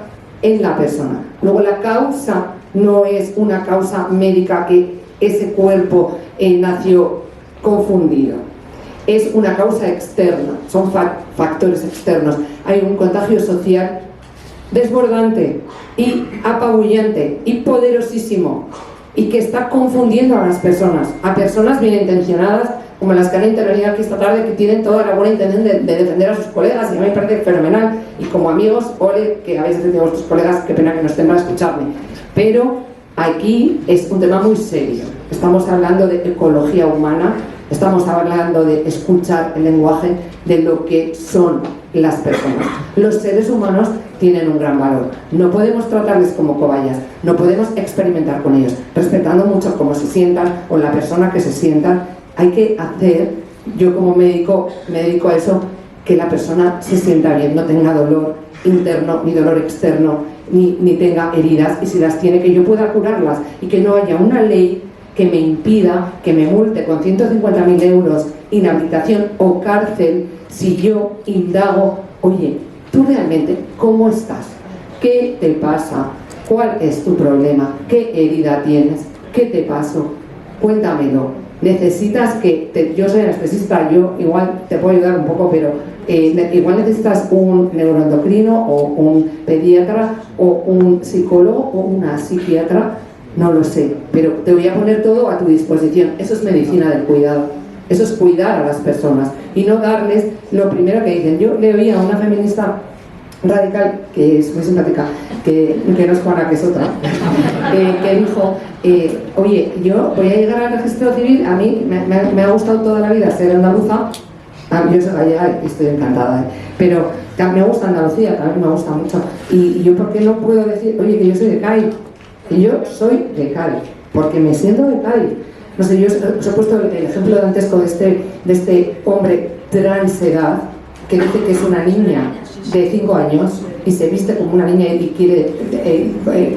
en la persona. Luego la causa no es una causa médica, que ese cuerpo nació confundido. Es una causa externa, son factores externos. Hay un contagio social desbordante y apabullante y poderosísimo, y que está confundiendo a las personas, a personas bien intencionadas, como las que han intervenido aquí esta tarde, que tienen toda la buena intención de defender a sus colegas, y a mí me parece fenomenal, y como amigos, ole, que habéis defendido a vuestros colegas, qué pena que no estén para escucarme. Pero aquí es un tema muy serio. Estamos hablando de ecología humana, estamos hablando de escuchar el lenguaje de lo que son las personas. Los seres humanos tienen un gran valor. No podemos tratarles como cobayas, no podemos experimentar con ellos, respetando mucho cómo se sientan o la persona que se sienta. Hay que hacer, yo como médico me dedico a eso, que la persona se sienta bien, no tenga dolor interno ni dolor externo, ni tenga heridas, y si las tiene, que yo pueda curarlas, y que no haya una ley que me impida, que me multe con 150.000 euros, inhabilitación o cárcel si yo indago, oye, tú realmente, ¿cómo estás? ¿Qué te pasa? ¿Cuál es tu problema? ¿Qué herida tienes? ¿Qué te pasó? Cuéntamelo. Necesitas que, yo soy anestesista, yo igual te puedo ayudar un poco, pero igual necesitas un neuroendocrino o un pediatra o un psicólogo o una psiquiatra, no lo sé, pero te voy a poner todo a tu disposición. Eso es medicina del cuidado. Eso es cuidar a las personas y no darles lo primero que dicen. Yo le oía a una feminista radical, que es muy simpática, que no es Juana, que es otra, que dijo, oye, yo voy a llegar al registro civil, a mí me ha gustado toda la vida ser andaluza, yo soy gallega y estoy encantada, pero me gusta Andalucía, también me gusta mucho, y yo ¿por qué no puedo decir, oye, que yo soy de Cádiz? Que yo soy de Cádiz, porque me siento de Cádiz. No sé, yo os he puesto el ejemplo dantesco de este hombre transedad que dice que es una niña de 5 años y se viste como una niña y quiere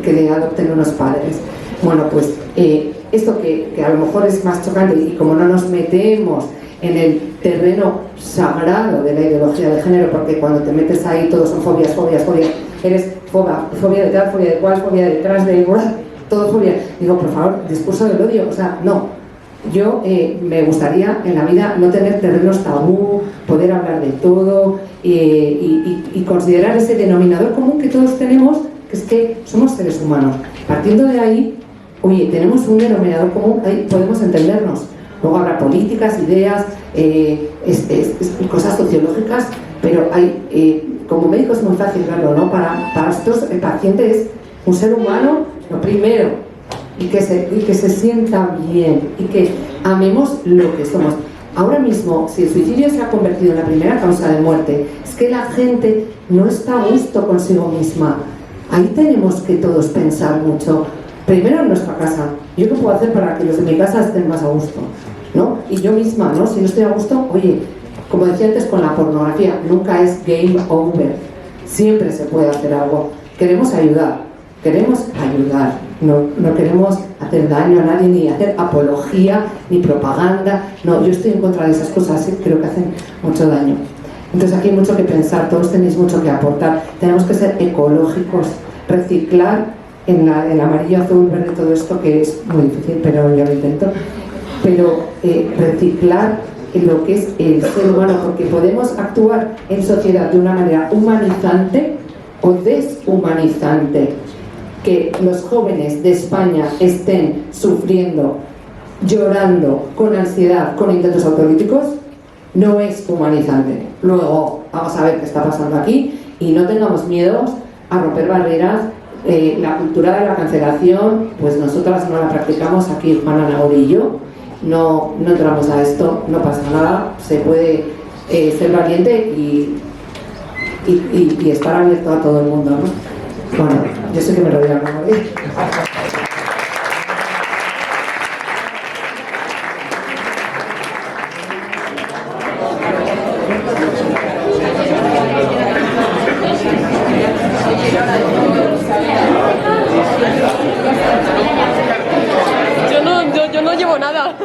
que le adopten unos padres. Bueno, pues esto que a lo mejor es más chocante, y como no nos metemos en el terreno sagrado de la ideología de género, porque cuando te metes ahí todos son fobias, eres fobia de tal, fobia de cual, fobia detrás de igual, todo fobia. Digo, por favor, discurso del odio, o sea, no. Yo me gustaría en la vida no tener terrenos tabú, poder hablar de todo y considerar ese denominador común que todos tenemos, que es que somos seres humanos. Partiendo de ahí, oye, tenemos un denominador común, ahí podemos entendernos. Luego habrá políticas, ideas, cosas sociológicas, pero hay, como médico es muy fácil verlo, ¿no? Para estos pacientes es un ser humano, lo primero, y que se sienta bien y que amemos lo que somos. Ahora mismo, si el suicidio se ha convertido en la primera causa de muerte, es que la gente no está a gusto consigo misma. Ahí tenemos que todos pensar mucho. Primero en nuestra casa. ¿Yo qué puedo hacer para que los de mi casa estén más a gusto? ¿No? Y yo misma, ¿no? Si no estoy a gusto, oye, como decía antes con la pornografía, nunca es game over. Siempre se puede hacer algo. Queremos ayudar. No queremos hacer daño a nadie, ni hacer apología, ni propaganda. No, yo estoy en contra de esas cosas, ¿sí? Creo que hacen mucho daño. Entonces aquí hay mucho que pensar, todos tenéis mucho que aportar. Tenemos que ser ecológicos, reciclar en el amarillo, azul, verde, todo esto, que es muy difícil, pero yo lo intento. Pero reciclar en lo que es el ser humano, porque podemos actuar en sociedad de una manera humanizante o deshumanizante. Que los jóvenes de España estén sufriendo, llorando, con ansiedad, con intentos autolíticos, no es humanizante. Luego, vamos a ver qué está pasando aquí y no tengamos miedos a romper barreras. La cultura de la cancelación, pues nosotras no la practicamos aquí, Juana Nagori y yo. No entramos a esto, no pasa nada, se puede ser valiente y estar abierto a todo el mundo, ¿no? Bueno, yo sé que me rodea, ¿no? Yo no llevo nada.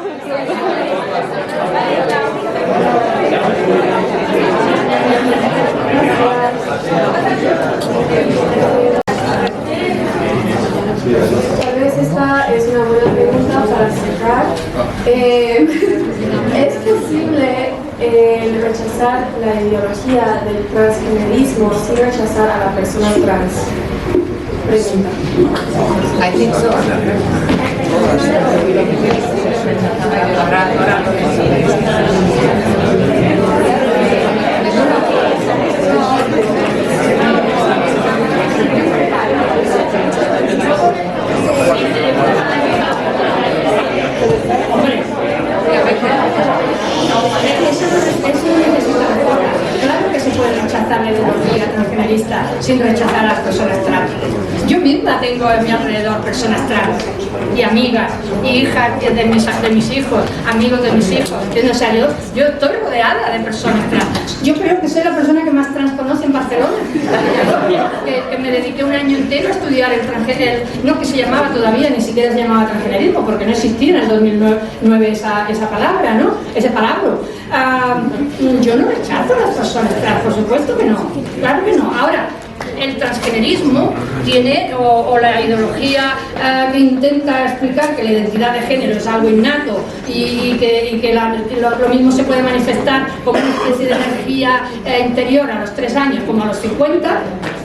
Tal vez esta es una buena pregunta para sacar. ¿Es posible rechazar la ideología del transgenerismo sin rechazar a la persona trans? Pregunta. I think so. Claro que se puede rechazar la ideología transgenerista sin rechazar a las personas trans. Yo misma tengo a mi alrededor personas trans y amigas y hijas de mis hijos, amigos de mis hijos. O sea, yo estoy rodeada de personas trans. Yo creo que soy la persona que más trans conoce en Barcelona. Que me dediqué un año entero a estudiar el transgenerismo, no que se llamaba todavía, ni siquiera se llamaba transgenerismo, porque no existía en el 2009 esa palabra, ¿no? Ese palabra. Yo no rechazo a las personas trans, por supuesto que no, claro que no. Ahora, el transgenerismo tiene, o la ideología que intenta explicar que la identidad de género es algo innato y que lo mismo se puede manifestar como una especie de energía interior a los 3 años como a los 50,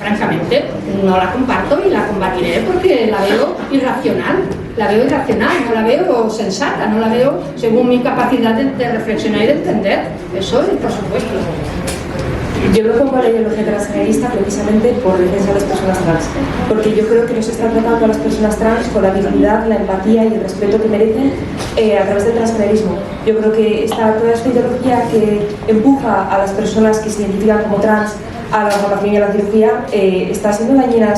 francamente no la comparto y la combatiré porque la veo irracional. La veo irracional, no la veo sensata, no la veo según mi capacidad de reflexionar y de entender. Eso, por supuesto. Yo me pongo a la ideología transgenerista precisamente por defensa de las personas trans, porque yo creo que nos está tratando a las personas trans con la dignidad, la empatía y el respeto que merecen a través del transgenerismo. Yo creo que toda esta ideología que empuja a las personas que se identifican como trans a la formación y a la cirugía está siendo dañina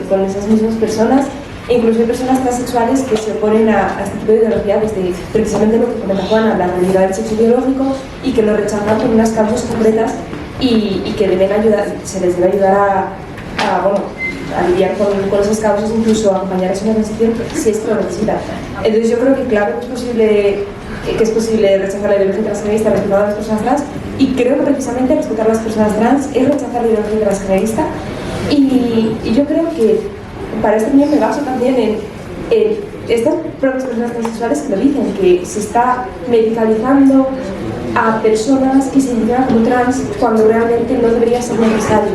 con esas mismas personas. E incluso hay personas transexuales que se oponen a este tipo de ideología desde precisamente lo que comenta Juana, la realidad del sexo biológico, y que lo rechazan por unas causas concretas y que deben ayudar, se les debe ayudar a lidiar con esas causas, incluso a acompañar a su organización si esto lo necesita. Entonces yo creo que claro que es posible rechazar la ideología transgenerista, respetar a las personas trans, y creo que precisamente respetar a las personas trans es rechazar la ideología transgenerista, y yo creo que para esto también me baso también en estas propias personas transexuales que lo dicen, que se está medicalizando a personas que se identifican como trans cuando realmente no debería ser necesario.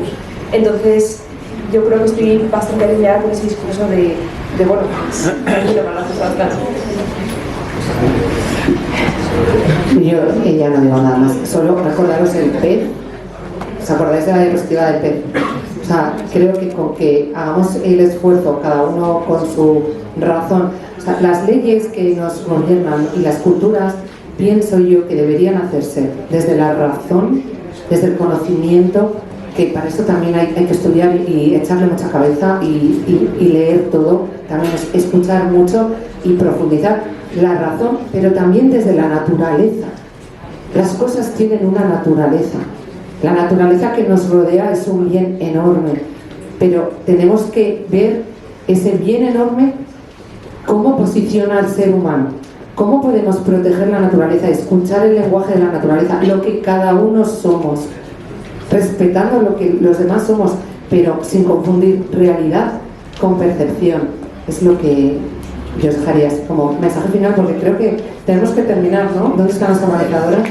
Entonces, yo creo que estoy bastante alineada con ese discurso de tranquilo para las personas trans. Yo ya no digo nada más, solo recordaros el PET. ¿Os acordáis de la diapositiva del PET? O sea, creo que con que hagamos el esfuerzo, cada uno con su razón, o sea, las leyes que nos gobiernan y las culturas, pienso yo que deberían hacerse desde la razón, desde el conocimiento, que para eso también hay que estudiar y echarle mucha cabeza y leer todo, también escuchar mucho y profundizar la razón, pero también desde la naturaleza. Las cosas tienen una naturaleza. La naturaleza que nos rodea es un bien enorme, pero tenemos que ver ese bien enorme, cómo posiciona al ser humano, cómo podemos proteger la naturaleza, escuchar el lenguaje de la naturaleza, lo que cada uno somos, respetando lo que los demás somos, pero sin confundir realidad con percepción. Es lo que yo os dejaría como mensaje final, porque creo que tenemos que terminar, ¿no? ¿Dónde está nuestra manejadora?